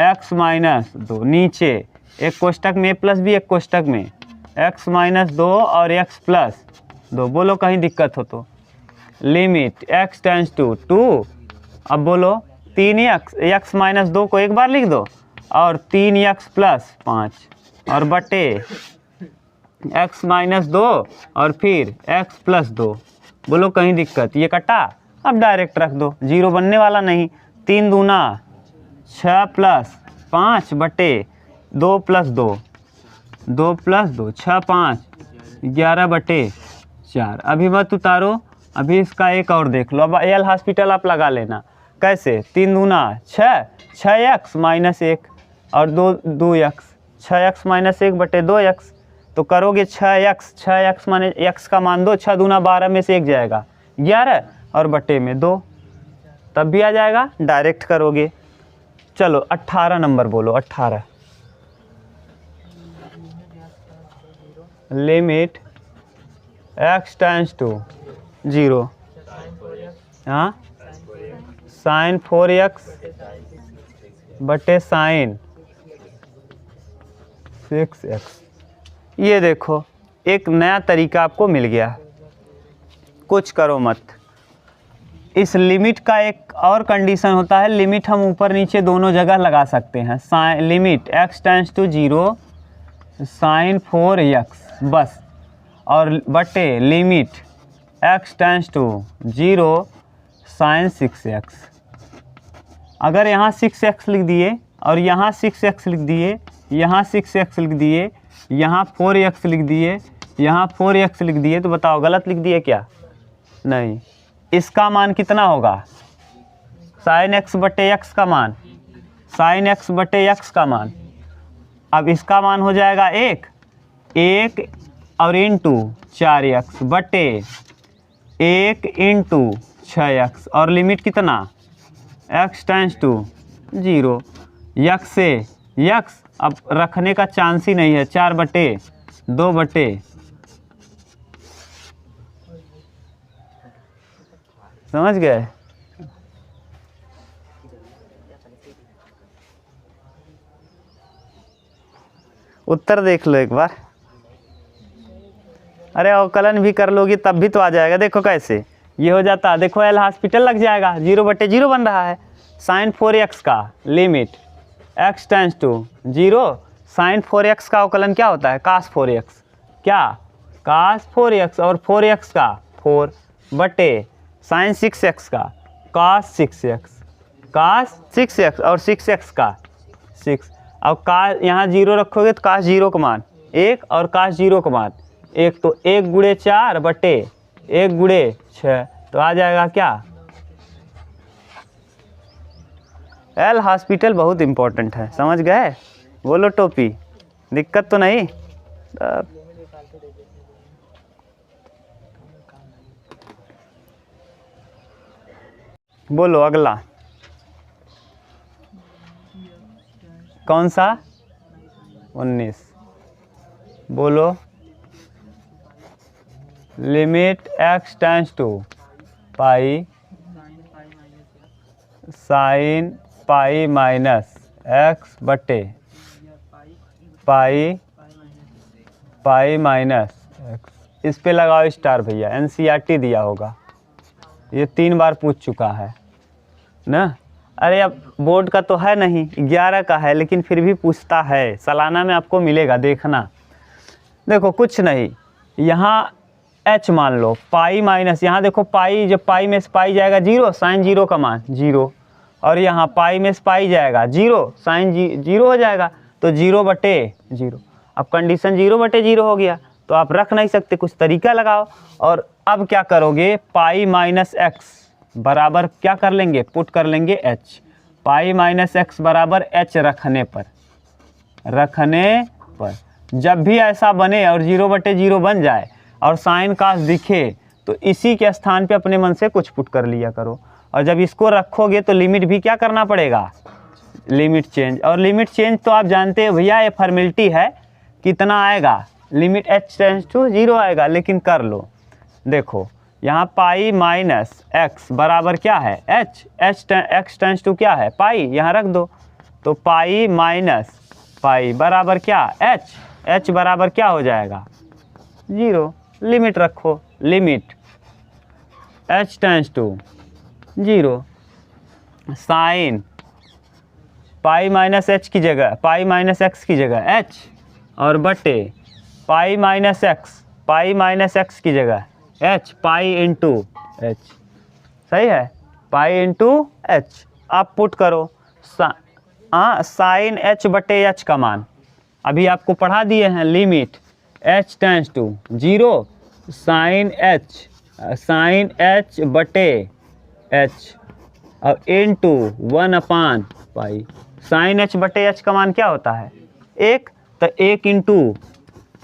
x माइनस 2, नीचे एक कोष्टक में प्लस भी एक कोष्टक में x माइनस 2 और x प्लस 2, बोलो कहीं दिक्कत हो तो। लिमिट x टेंड्स टू 2, अब बोलो 3x, x माइनस 2 को एक बार लिख दो और 3x प्लस 5 और बटे x माइनस 2 और फिर x प्लस 2, बोलो कहीं दिक्कत, ये कटा, अब डायरेक्ट रख दो, 0 बनने वाला नहीं, 3 दूना 6 प्लस 5 बटे 2 प्लस 2, 2 प्लस 2 6 5 11/4। अभी मत उतारो, अभी इसका एक और देख लो। अब एल हॉस्पिटल आप लगा लेना, कैसे 3 दूना 6, 6x माइनस 1 और 2x, 6x माइनस 1 बटे 2x। तो करोगे 6x माने x का मान 2, 6 दूना 12 में से 1 जाएगा 11 और बटे में 2, तब भी आ जाएगा। डायरेक्ट करोगे। चलो 18 नंबर बोलो। 18 लिमिट x टेंड्स टू 0, हाँ साइन 4x बटे साइन 6x। ये देखो एक नया तरीका आपको मिल गया। कुछ करो मत। इस लिमिट का एक और कंडीशन होता है, लिमिट हम ऊपर नीचे दोनों जगह लगा सकते हैं। Sine limit x tends to 0 sine 4x बस, और बटे limit x tends to 0 sine 6x। अगर यहाँ 6x लिख दिए और यहाँ 6x लिख दिए, यहाँ 6x लिख दिए, यहाँ 4x लिख दिए, यहाँ 4x लिख दिए, तो बताओ गलत लिख दिए क्या? नहीं। इसका मान कितना होगा? साइन x बटे x का मान, साइन x बटे x का मान। अब इसका मान हो जाएगा 1 और इंटू 4x बटे 1 इंटू 6x, और लिमिट कितना? x tends to 0। x से x अब रखने का चांस ही नहीं है। 4 बटे 2 बटे, समझ गए? उत्तर देख लो एक बार। अरे अवकलन भी कर लोगी तब भी तो आ जाएगा। देखो कैसे ये हो जाता, देखो एल हॉस्पिटल लग जाएगा, 0 बटे 0 बन रहा है। साइन 4x का limit x tends to 0, sine 4x का अवकलन क्या होता है? कास 4x, क्या कास 4x, और 4x का 4 बटे साइन 6x का कास 6x, कास 6x और 6x का 6। अब कास यहाँ 0 रखोगे तो कास 0 का मान 1 और कास 0 का मान 1, तो 1 गुणे 4 बटे 1 गुणे 6, तो आ जाएगा क्या? एल हॉस्पिटल बहुत इम्पोर्टेंट है, समझ गए? बोलो टोपी, दिक्कत तो नहीं? बोलो अगला कौन सा? 19। बोलो limit x tends to pi sine pi minus x बटे पाई पाई माइनस x। इस पे लगाओ स्टार भैया, NCERT दिया होगा, ये 3 बार पूछ चुका है ना। अरे अब बोर्ड का तो है नहीं, 11 का है, लेकिन फिर भी पूछता है। सालाना में आपको मिलेगा, देखना। देखो कुछ नहीं, यहाँ h मान लो, पाई माइनस, यहाँ देखो पाई, जब पाई में से पाई जाएगा 0, साइन 0 का मान 0, और यहाँ पाई में से पाई जाएगा 0, साइन 0 हो जाएगा, तो 0 बटे 0। अब कंडीशन 0 बटे 0 हो गया, तो आप रख नहीं सकते, कुछ तरीका लगाओ। और अब क्या करोगे? पाई माइनस एक्स बराबर क्या कर लेंगे? पुट कर लेंगे h। पाई माइनस एक्स बराबर h रखने पर जब भी ऐसा बने और 0 बटे 0 बन जाए और साइन कास दिखे, तो इसी के स्थान पे अपने मन से कुछ पुट कर लिया करो। और जब इसको रखोगे तो लिमिट भी क्या करना पड़ेगा? Limit change. और लिमिट चेंज तो आप जानते हो भैया, ये फॉर्मेलिटी है। कितना आएगा? लिमिट h टेंड्स टू 0 आएगा, लेकिन कर लो। देखो यहाँ पाई माइनस एक्स बराबर क्या है? एक्स टेंड्स टू क्या है? पाई, यहाँ रख दो। तो पाई माइनस पाई बराबर क्या? h बराबर क्या हो जाएगा? 0। लिमिट रखो, limit h tends to 0 sine pi minus h की जगह, पाई माइनस एक्स की जगह h, और बटे पाई माइनस एक्स की जगह h, पाई इंटू h। सही है? Pi into h। आप पुट करो साइन h बटे h का मान अभी आपको पढ़ा दिए हैं। Limit h tends to 0 sine h बटे h। अब इंटू 1/पाई। साइन एच बटे एच का मान क्या होता है? 1, तो 1 इंटू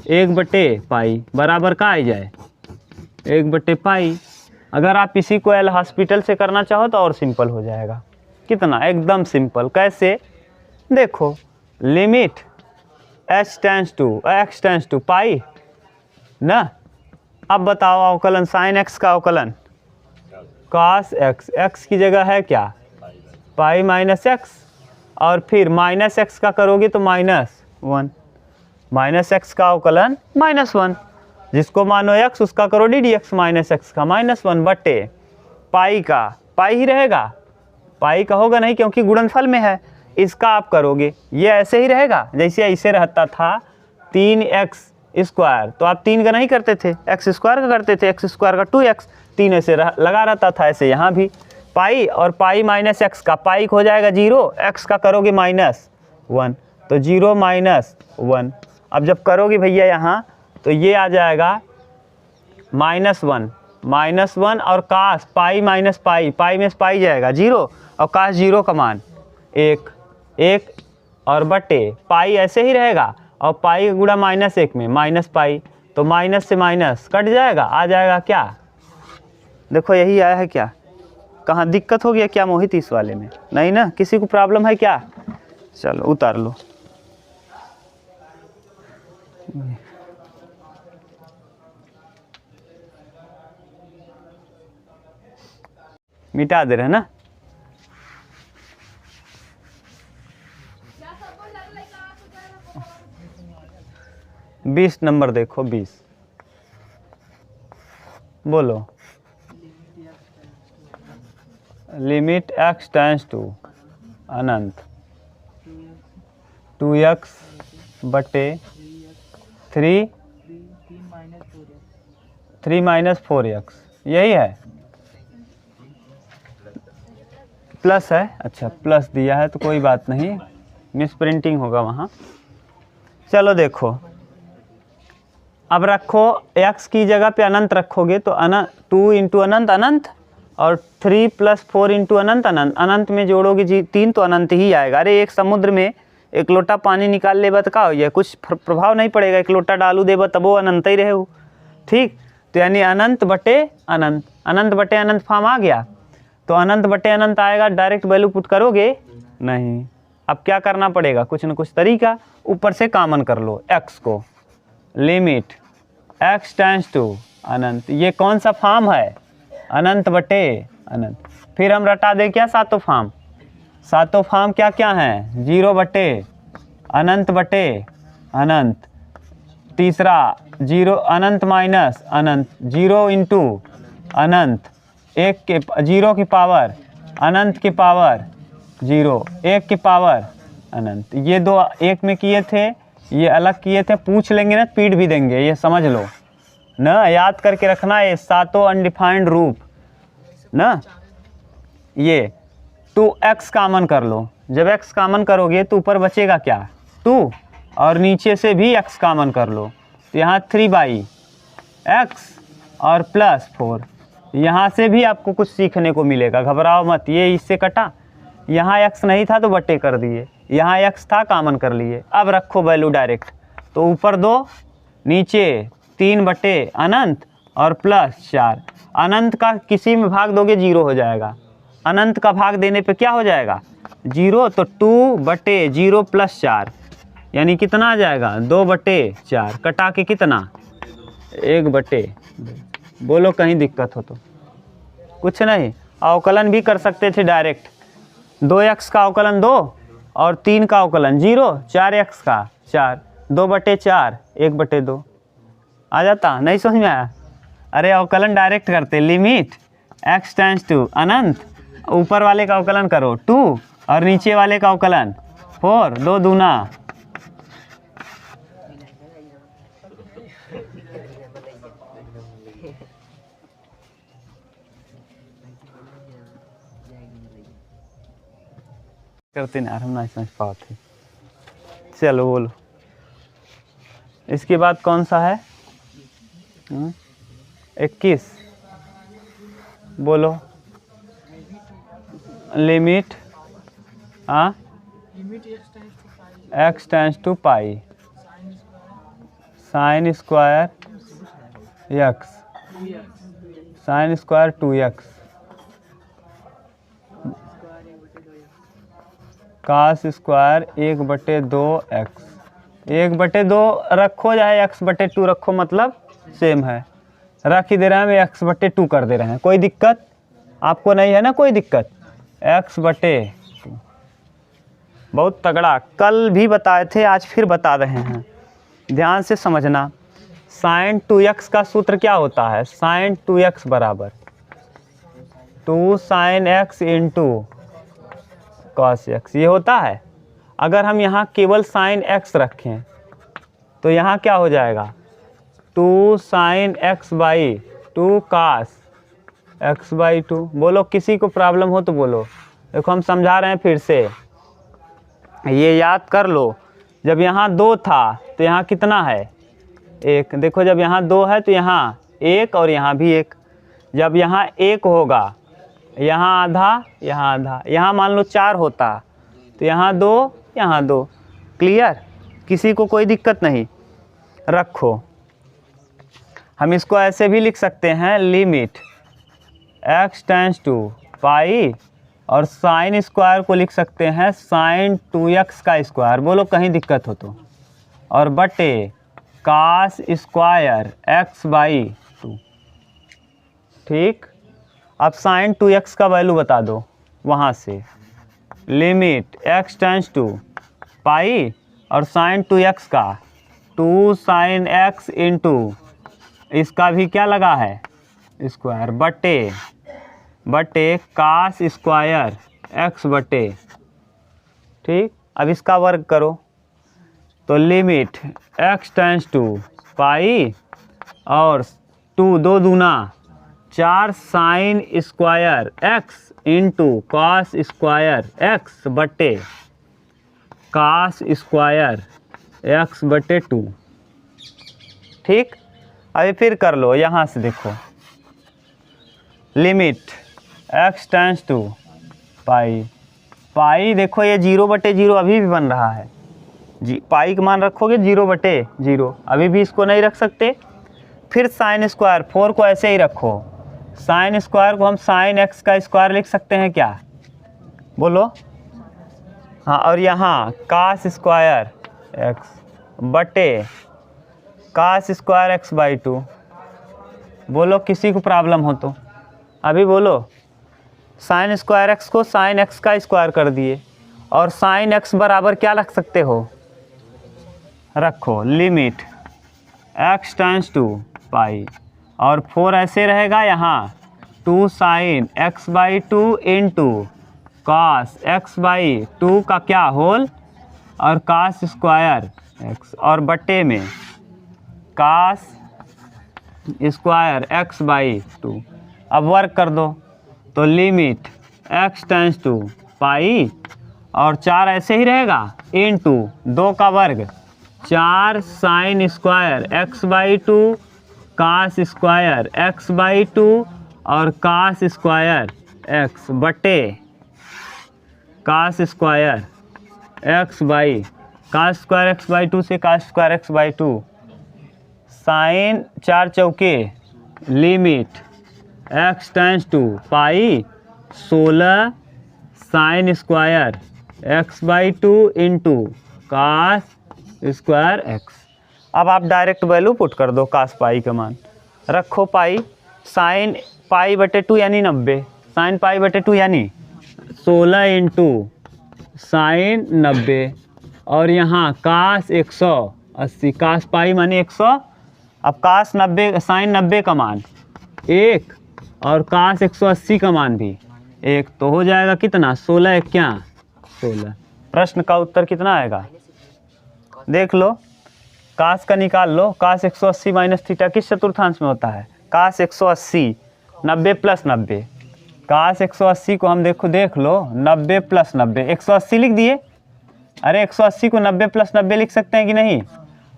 1/पाई बराबर का आ जाए 1/पाई। अगर आप इसी को एल हॉस्पिटल से करना चाहो तो और सिंपल हो जाएगा। कितना एकदम सिंपल। कैसे? देखो, लिमिट x टेंस टू पाई ना। अब बताओ अवकलन साइन एक्स का अवकलन cos x, x की जगह है क्या? पाई माइनस एक्स, और फिर माइनस एक्स का करोगे तो -1, माइनस एक्स का अवकलन -1, जिसको मानो x उसका करो ddx माइनस एक्स का -1 बटे पाई का, पाई ही रहेगा, पाई का होगा नहीं क्योंकि गुणनफल में है। इसका आप करोगे ये ऐसे ही रहेगा जैसे ऐसे रहता था 3x², तो आप 3 का नहीं करते थे, x² का करते थे, x² का 2x, 3 ऐसे लगा रहता था। ऐसे यहाँ भी पाई और पाई माइनस एक्स का, पाई हो जाएगा 0, x का करोगे -1 तो 0 -1। अब जब करोगे भैया यहाँ तो ये आ जाएगा -1 और कास पाई माइनस पाई, पाई में पाई जाएगा 0 और कास 0 का मान 1 और बटे पाई ऐसे ही रहेगा, और पाई का गुणा -1 में -पाई, तो माइनस से माइनस कट जाएगा, आ जाएगा क्या? देखो यही आया है क्या? कहाँ दिक्कत हो गया क्या मोहित इस वाले में? नहीं ना, किसी को प्रॉब्लम है क्या? चलो उतार लो। मिटा दे रहे ना। बीस नंबर देखो, 20 बोलो। लिमिट x टेंस टू अनंत 2x बटे 3 -4x, यही है। प्लस है, अच्छा प्लस दिया है तो कोई बात नहीं, मिस प्रिंटिंग होगा वहाँ। चलो देखो, अब रखो x की जगह पे अनंत रखोगे तो 2 इंटू अनंत अनंत, और 3 + 4 इंटू अनंत अनंत, अनंत में जोड़ोगे जी 3 तो अनंत ही आएगा। अरे एक समुद्र में 1 लोटा पानी निकाल लेबा तो का हो जाए, कुछ प्रभाव नहीं पड़ेगा, 1 लोटा डालू देबा तब वो अनंत ही रहे। ठीक, तो यानी अनंत बटे अनंत, अनंत बटे अनंत फॉर्म आ गया, तो अनंत बटे अनंत आएगा। डायरेक्ट वैल्यू पुट करोगे नहीं, अब क्या करना पड़ेगा, कुछ न कुछ तरीका, ऊपर से कॉमन कर लो x को। लिमिट x टेंस टू अनंत, ये कौन सा फॉर्म है? अनंत बटे अनंत। फिर हम रटा दे क्या सातों फॉर्म? सातों फॉर्म क्या क्या हैं? 0 बटे अनंत बटे अनंत, तीसरा 0 अनंत माइनस अनंत, 0 इंटू अनंत, 1 के 0 की पावर अनंत की पावर 0, 1 की पावर अनंत। ये दो एक में किए थे, ये अलग किए थे, पूछ लेंगे ना पीट भी देंगे, ये समझ लो ना, याद करके रखना है सातों अनडिफाइंड रूप ना। ये 2x कॉमन कर लो, जब x कॉमन करोगे तो ऊपर बचेगा क्या? 2, और नीचे से भी x कॉमन कर लो तो यहाँ 3/x और +4। यहाँ से भी आपको कुछ सीखने को मिलेगा, घबराओ मत। ये इससे कटा, यहाँ x नहीं था तो बटे कर दिए, यहाँ x था कॉमन कर लिए। अब रखो वैल्यू डायरेक्ट, तो ऊपर 2 नीचे 3 बटे अनंत और +4। अनंत का किसी में भाग दोगे 0 हो जाएगा, अनंत का भाग देने पे क्या हो जाएगा? 0, तो 2 बटे 0 + 4 यानी कितना आ जाएगा? 2 बटे 4, कटा के कितना? 1 बटे। बोलो कहीं दिक्कत हो तो? कुछ नहीं, अवकलन भी कर सकते थे डायरेक्ट। 2x का अवकलन 2 और 3 का अवकलन 0, 4x का 4, 2 बटे 4, 1 बटे 2 आ जाता। नहीं समझ में आया? अरे अवकलन डायरेक्ट करते, लिमिट x टेंस टू अनंत, ऊपर वाले का अवकलन करो 2 और नीचे वाले का अवकलन 4, 2 दूना। करते ना, हम नहीं समझ पाते। चलो बोलो, इसके बाद कौन सा है? 21 बोलो। Limit x tends to pi sine square x sine square 2x cos square 1/2x 1/2 रखो चाहे x/2 रखो, मतलब सेम है, रख ही दे रहे हैं, हम x/2 कर दे रहे हैं। कोई दिक्कत आपको नहीं है ना, कोई दिक्कत? x/2 बहुत तगड़ा, कल भी बताए थे, आज फिर बता रहे हैं, ध्यान से समझना। साइन 2x का सूत्र क्या होता है? साइन 2x बराबर 2 sine x into cos x, ये होता है। अगर हम यहाँ केवल साइन x रखें तो यहाँ क्या हो जाएगा? 2 साइन x/2 कास x/2। बोलो, किसी को प्रॉब्लम हो तो बोलो। देखो हम समझा रहे हैं फिर से, ये याद कर लो। जब यहाँ 2 था तो यहाँ कितना है? 1। देखो जब यहाँ 2 है तो यहाँ 1 और यहाँ भी 1। जब यहाँ 1 होगा, यहाँ आधा, यहाँ आधा, यहाँ मान लो 4 होता तो यहाँ 2, यहाँ 2। क्लियर? किसी को कोई दिक्कत नहीं? रखो, हम इसको ऐसे भी लिख सकते हैं, limit x tends to pi, और साइन स्क्वायर को लिख सकते हैं साइन 2x का स्क्वायर। बोलो कहीं दिक्कत हो तो, और बटे कास स्क्वायर x/2। ठीक, अब साइन 2x का वैल्यू बता दो वहाँ से। Limit x tends to pi और साइन 2x का 2 साइन x इंटू इसका भी क्या लगा है? स्क्वायर, बटे कास स्क्वायर x/। ठीक, अब इसका वर्ग करो तो limit x tends to pi और 2 2 दूना 4 sine square x into cos square x बटे कास स्क्वायर x/2। ठीक, अभी फिर कर लो यहाँ से। देखो लिमिट x टेंस टू पाई, देखो ये 0/0 अभी भी बन रहा है। पाई का मान रखोगे 0/0, अभी भी इसको नहीं रख सकते। फिर साइन स्क्वायर 4 को ऐसे ही रखो, साइन स्क्वायर को हम साइन x का स्क्वायर लिख सकते हैं क्या? बोलो हाँ, और यहाँ कास स्क्वायर x बटे कास स्क्वायर x/2। बोलो किसी को प्रॉब्लम हो तो अभी बोलो। साइन स्क्वायर x को साइन x का स्क्वायर कर दिए, और साइन x बराबर क्या रख सकते हो? रखो limit x tends to pi, और 4 ऐसे रहेगा, यहाँ 2 साइन x/2 इंटू कास x/2 का क्या होल, और कास स्क्वायर x, और बटे में कास स्क्वायर x/2। अब वर्क कर दो तो limit x tends to pi और 4 ऐसे ही रहेगा इंटू 2 का वर्ग 4 साइन स्क्वायर x/2 कास स्क्वायर x/2 और कास स्क्वायर x बटे कास स्क्वायर कास स्क्वायर x/2 से कास स्क्वायर x/2 साइन 4 चौके limit x tends to pi 16 sine square x/2 into cos square x। अब आप डायरेक्ट वैल्यू पुट कर दो कास पाई का मान। रखो पाई, साइन π/2 यानी 90, साइन π/2 यानी 16 इंटू साइन 90, और यहाँ कास 180, कास पाई माने 100। अब कास 90 साइन 90 का मान 1 और कास 180 का मान भी 1, तो हो जाएगा कितना? 16 क्या 16। प्रश्न का उत्तर कितना आएगा? देख लो, कास का निकाल लो। कास 180 माइनस थीटा किस चतुर्थांश में होता है? कास 180 90 प्लस 90। कास 180 को हम देख लो 90 प्लस 90, 180 लिख दिए। अरे 180 को 90 प्लस 90 लिख सकते हैं कि नहीं?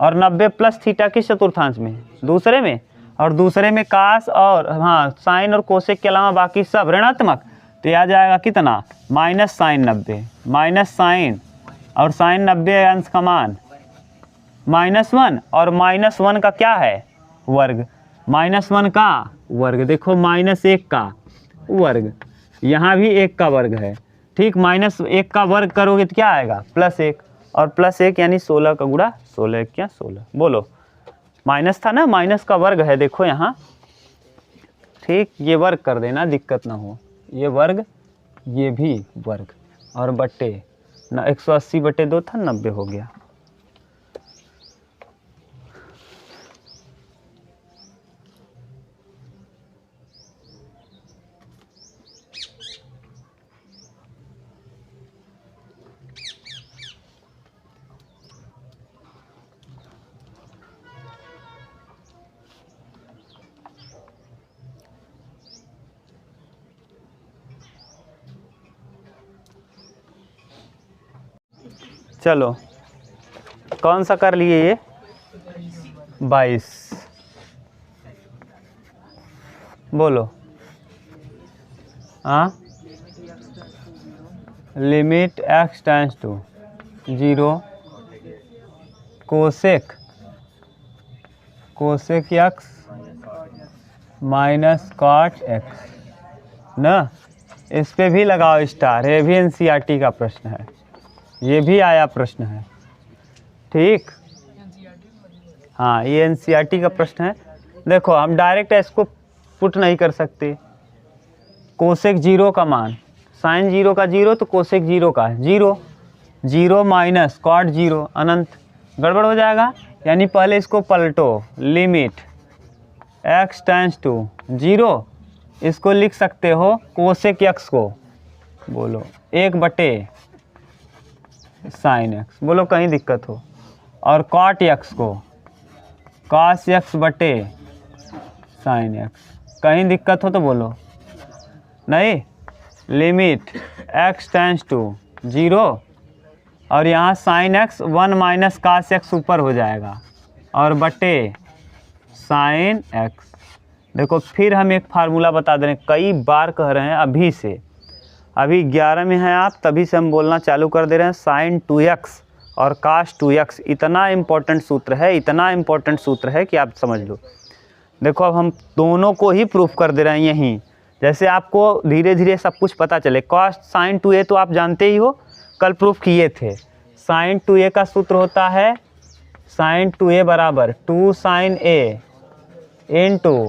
और 90 प्लस थीटा किस चतुर्थांश में? दूसरे में। और दूसरे में कास और हाँ साइन और कोसेक के अलावा बाकी सब ऋणात्मक, तो ये आ जाएगा कितना, माइनस साइन 90, माइनस साइन और साइन 90 अंश का मान -1 और -1 का क्या है वर्ग, -1 का वर्ग, देखो -1 का वर्ग, यहाँ भी 1 का वर्ग है, ठीक। -1 का वर्ग करोगे तो क्या आएगा, +1 और +1 यानी 16 का गुणा 16 क्या 16, बोलो माइनस था ना, माइनस का वर्ग है देखो यहाँ, ठीक। ये वर्ग कर देना, दिक्कत ना हो, ये वर्ग ये भी वर्ग और बट्टे ना 180/2 था, 90 हो गया। चलो कौन सा कर लिए ये 22, बोलो हाँ, limit x tends to 0 cosec x minus cot x ना, इस पे भी लगाओ स्टार, ये भी एनसीईआरटी का प्रश्न है, ये भी आया प्रश्न है, ठीक। हाँ ये एनसीईआरटी का प्रश्न है। देखो हम डायरेक्ट इसको पुट नहीं कर सकते, कोसेक 0 का मान, साइन 0 का 0 तो कोसेक 0 का 0, 0 माइनस कॉट 0 अनंत, गड़बड़ हो जाएगा। यानी पहले इसको पलटो, लिमिट x टेंड्स टू 0, इसको लिख सकते हो कोसेक x को, बोलो 1/sin x, बोलो कहीं दिक्कत हो, और कॉट x को cos x/sin x, कहीं दिक्कत हो तो बोलो नहीं। लिमिट x टेंड्स टू 0 और यहाँ sin x 1 minus cos x ऊपर हो जाएगा और बटे sin x। देखो फिर हम एक फार्मूला बता दे रहे हैं, कई बार कह रहे हैं अभी से, अभी 11 में हैं आप तभी से हम बोलना चालू कर दे रहे हैं, sin 2x और cos 2x इतना इम्पोर्टेंट सूत्र है, इतना इम्पोर्टेंट सूत्र है कि आप समझ लो। देखो अब हम दोनों को ही प्रूफ कर दे रहे हैं यहीं, जैसे आपको धीरे धीरे सब कुछ पता चले। cos sin 2a तो आप जानते ही हो, कल प्रूफ किए थे। sin 2a का सूत्र होता है sin 2a बराबर 2 sin a into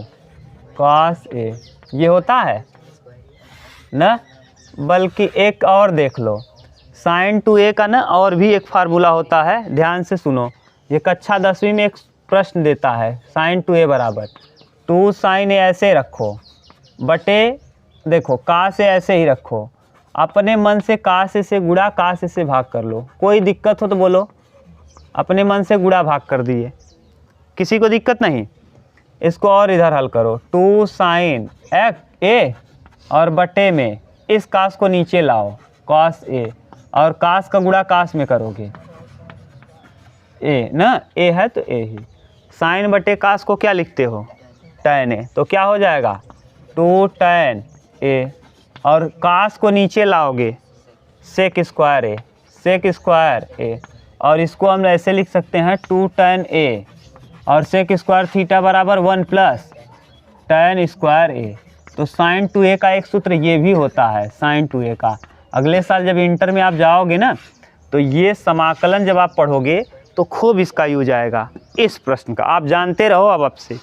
cos a, ये होता है ना। बल्कि एक और देख लो, sin 2a का ना और भी एक फार्मूला होता है, ध्यान से सुनो, ये कक्षा 10वीं में एक प्रश्न देता है, sin 2a बराबर 2 sin a ऐसे रखो बटे, देखो cos a ऐसे ही रखो, अपने मन से cos a से गुणा cos a से भाग कर लो, कोई दिक्कत हो तो बोलो। अपने मन से गुणा भाग कर दिए, किसी को दिक्कत नहीं। इसको और इधर हल करो, 2 sin a और बटे में इस cos को नीचे लाओ cos a, और cos का गुणा cos में करोगे a ना, a है तो a ही, sin बटे cos को क्या लिखते हो tan a, तो क्या हो जाएगा 2 tan a, और cos को नीचे लाओगे sec स्क्वायर a, और इसको हम ऐसे लिख सकते हैं 2 tan a और sec स्क्वायर थीटा बराबर 1 प्लस tan स्क्वायर a। तो sin 2a का एक सूत्र ये भी होता है, sin 2a का। अगले साल जब इंटर में आप जाओगे ना, तो ये समाकलन जब आप पढ़ोगे तो खूब इसका यूज आएगा, इस प्रश्न का। आप जानते रहो अब से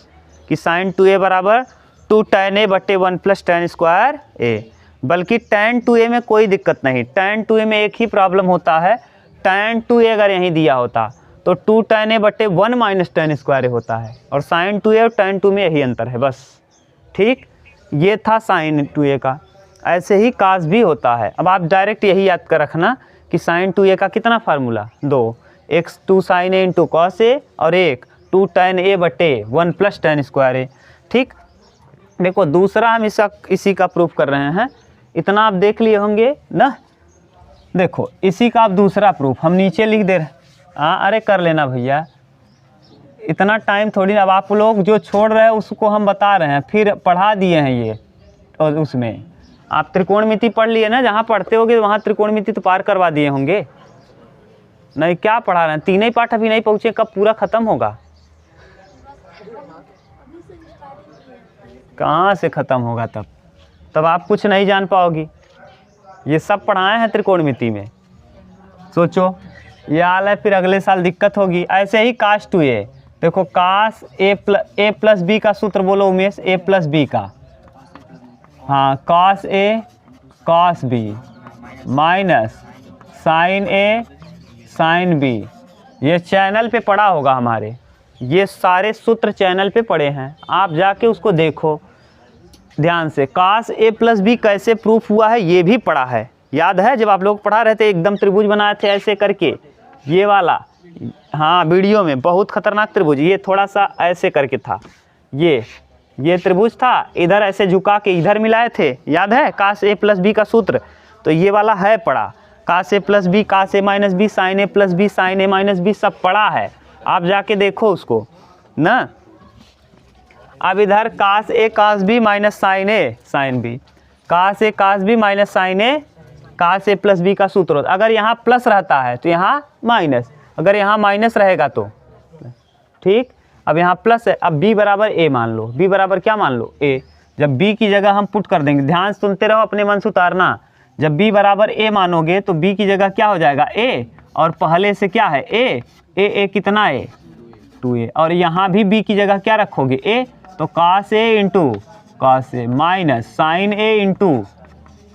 कि sin 2a बराबर 2 tan a बटे 1 प्लस tan स्क्वायर a। बल्कि tan 2a में कोई दिक्कत नहीं, tan 2a में एक ही प्रॉब्लम होता है, tan 2a अगर यहीं दिया होता तो 2 tan a बटे 1 माइनस tan स्क्वायर a होता है, और sin 2a और tan 2 में यही अंतर है बस, ठीक। ये था sin 2a का। ऐसे ही cos भी होता है। अब आप डायरेक्ट यही याद कर रखना कि sin 2a का कितना formula, 2 x 2 sin a into cos a और एक 2 tan a बटे 1 प्लस tan स्क्वायर a, ठीक। देखो दूसरा हम इसी का प्रूफ कर रहे हैं, इतना आप देख लिए होंगे ना। देखो इसी का आप दूसरा प्रूफ हम नीचे लिख दे रहे हैं। हाँ अरे कर लेना भैया, इतना टाइम थोड़ी ना। अब आप लोग जो छोड़ रहे हैं उसको हम बता रहे हैं, फिर पढ़ा दिए हैं ये और उसमें आप त्रिकोणमिति पढ़ लिए ना, जहाँ पढ़ते होगे वहाँ त्रिकोणमिति तो पार करवा दिए होंगे। नहीं क्या पढ़ा रहे हैं, 3 ही पाठ अभी नहीं पहुँचे, कब पूरा ख़त्म होगा? कहाँ से ख़त्म होगा? तब आप कुछ नहीं जान पाओगी। ये सब पढ़ाए हैं त्रिकोणमिति में, सोचो ये हाल है, फिर अगले साल दिक्कत होगी। ऐसे ही कास टू ए, देखो कास ए प्लस बी का सूत्र बोलो उमेश, ए प्लस बी का। हाँ cos A cos B minus sign A sine B. ये चैनल पे पढ़ा होगा हमारे, ये सारे सूत्र चैनल पे पढ़े हैं, आप जाके उसको देखो ध्यान से। कॉस ए प्लस बी कैसे प्रूफ हुआ है ये भी पढ़ा है, याद है? जब आप लोग पढ़ा रहे थे एकदम त्रिभुज बनाए थे ऐसे करके, ये वाला, हाँ वीडियो में, बहुत खतरनाक त्रिभुज। ये थोड़ा सा ऐसे करके था, ये त्रिभुज था, इधर ऐसे झुका के इधर मिलाए थे, याद है? कास ए प्लस बी का सूत्र, तो ये वाला है पढ़ा। कास ए प्लस बी, कास ए माइनस बी, साइन ए प्लस बी, साइन ए माइनस बी, सब पढ़ा है, आप जाके देखो उसको ना। अब इधर कास ए कास बी माइनस साइन ए साइन बी, कास ए कास बी माइनस साइन ए कास ए प्लस बी का सूत्र होता। अगर यहाँ प्लस रहता है तो यहाँ माइनस, अगर यहाँ माइनस रहेगा तो ठीक। अब यहाँ प्लस है, अब b बराबर a मान लो, b बराबर क्या मान लो? a। जब b की जगह हम पुट कर देंगे, ध्यान सुनते रहो, अपने मन से उतारना। जब b बराबर a मानोगे तो b की जगह क्या हो जाएगा? a, और पहले से क्या है? a कितना है? 2a। और यहाँ भी b की जगह क्या रखोगे? a, तो cos a into cos a minus sine a into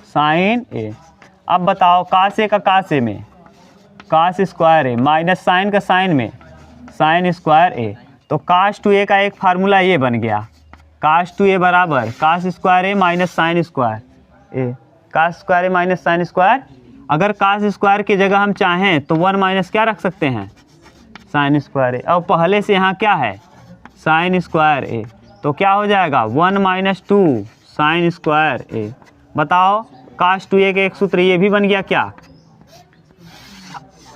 sine a। अब बताओ cos a का cos a में cos square a minus sine का साइन में साइन स्क्वायर a, तो cos टू a का एक फार्मूला ये बन गया, cos टू a बराबर cos square a minus sine square a, cos square a minus sine square. अगर cos स्क्वायर की जगह हम चाहें तो 1 माइनस क्या रख सकते हैं? Sign square a। और पहले से यहाँ क्या है? साइन स्क्वायर a, तो क्या हो जाएगा? 1 माइनस 2 साइन स्क्वायर a। बताओ cos टू a के एक सूत्र ये भी बन गया क्या?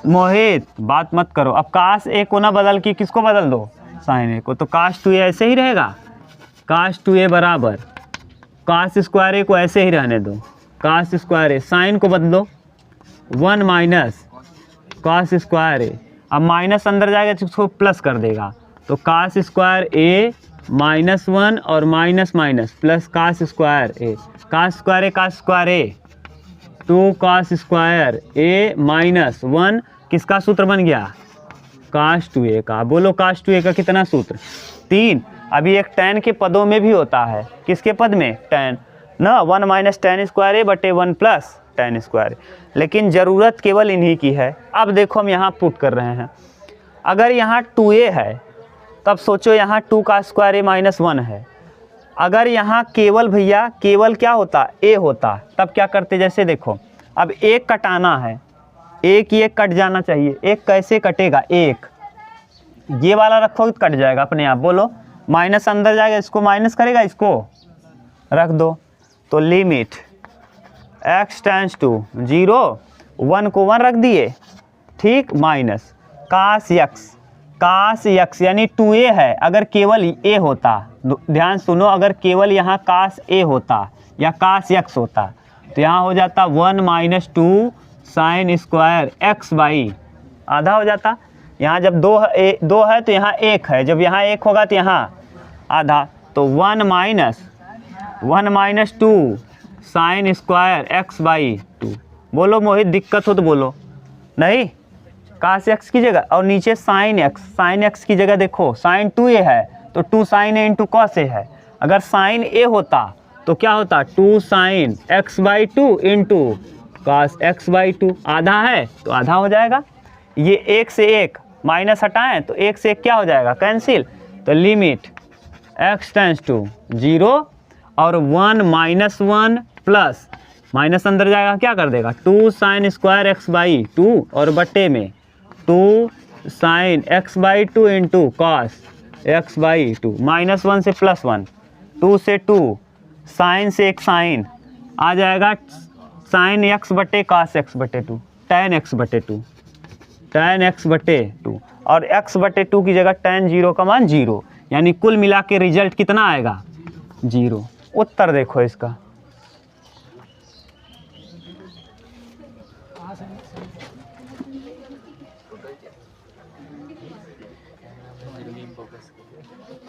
मोहित बात मत करो। अब cos a को ना बदल के किसको बदल दो? साइन a को, तो cos टू a ऐसे ही रहेगा, cos टू a बराबर cos स्क्वायर a को ऐसे ही रहने दो, cos स्क्वायर a, साइन को बदलो 1 माइनस cos स्क्वायर a। अब माइनस अंदर जाएगा तो उसको प्लस कर देगा, तो cos स्क्वायर a माइनस 1 और minus minus plus cos square a, cos square a cos square a 2 cos square a minus 1 किसका सूत्र बन गया? cos टू a का। बोलो cos टू a का कितना सूत्र? 3। अभी एक tan के पदों में भी होता है, किसके पद में? tan ना, 1 माइनस tan स्क्वायर a बटे 1 प्लस tan स्क्वायर, लेकिन ज़रूरत केवल इन्हीं की है। अब देखो हम यहाँ पुट कर रहे हैं, अगर यहाँ 2a है तब सोचो यहाँ 2 का स्क्वायर a माइनस 1 है। अगर यहाँ केवल भैया केवल क्या होता? a होता, तब क्या करते? जैसे देखो अब एक कटाना है, एक ये कट जाना चाहिए, एक कैसे कटेगा? एक ये वाला रखोगे तो कट जाएगा अपने आप। बोलो माइनस अंदर जाएगा, इसको माइनस करेगा, इसको रख दो, तो लिमिट x टेंड्स टू 0, 1 को 1 रख दिए, ठीक, माइनस कास x यानी 2a है। अगर केवल a होता, ध्यान सुनो, अगर केवल यहाँ कास a होता या कास x होता तो यहाँ हो जाता 1 minus 2 sign square x by आधा हो जाता। यहाँ जब 2 है तो यहाँ 1 है, जब यहाँ 1 होगा तो यहाँ आधा, तो 1 minus 2 sign square x by 2। बोलो मोहित दिक्कत हो तो बोलो। नहीं, कास x की जगह और नीचे साइन x की जगह देखो साइन 2a है तो 2 sine a into cos a है। अगर साइन a होता तो क्या होता? 2 sine x by 2 into cos x by 2। आधा है तो आधा हो जाएगा। ये 1 से 1 माइनस हटाएं तो 1 से 1 क्या हो जाएगा? कैंसिल। तो लिमिट x टेंड्स टू 0 और 1 माइनस 1 प्लस माइनस अंदर जाएगा क्या कर देगा? 2 साइन स्क्वायर x बाई 2 और बट्टे में 2 sine x by 2 into cos x by 2। Minus 1 से प्लस 1, 2 से 2, साइन से एक साइन आ जाएगा, साइन x बटे कॉस x बटे 2, tan x बटे 2, tan x बटे 2 और x बटे 2 की जगह tan 0 का मान 0, यानी कुल मिला के रिजल्ट कितना आएगा? 0। उत्तर देखो इसका, फोकस कीजिए।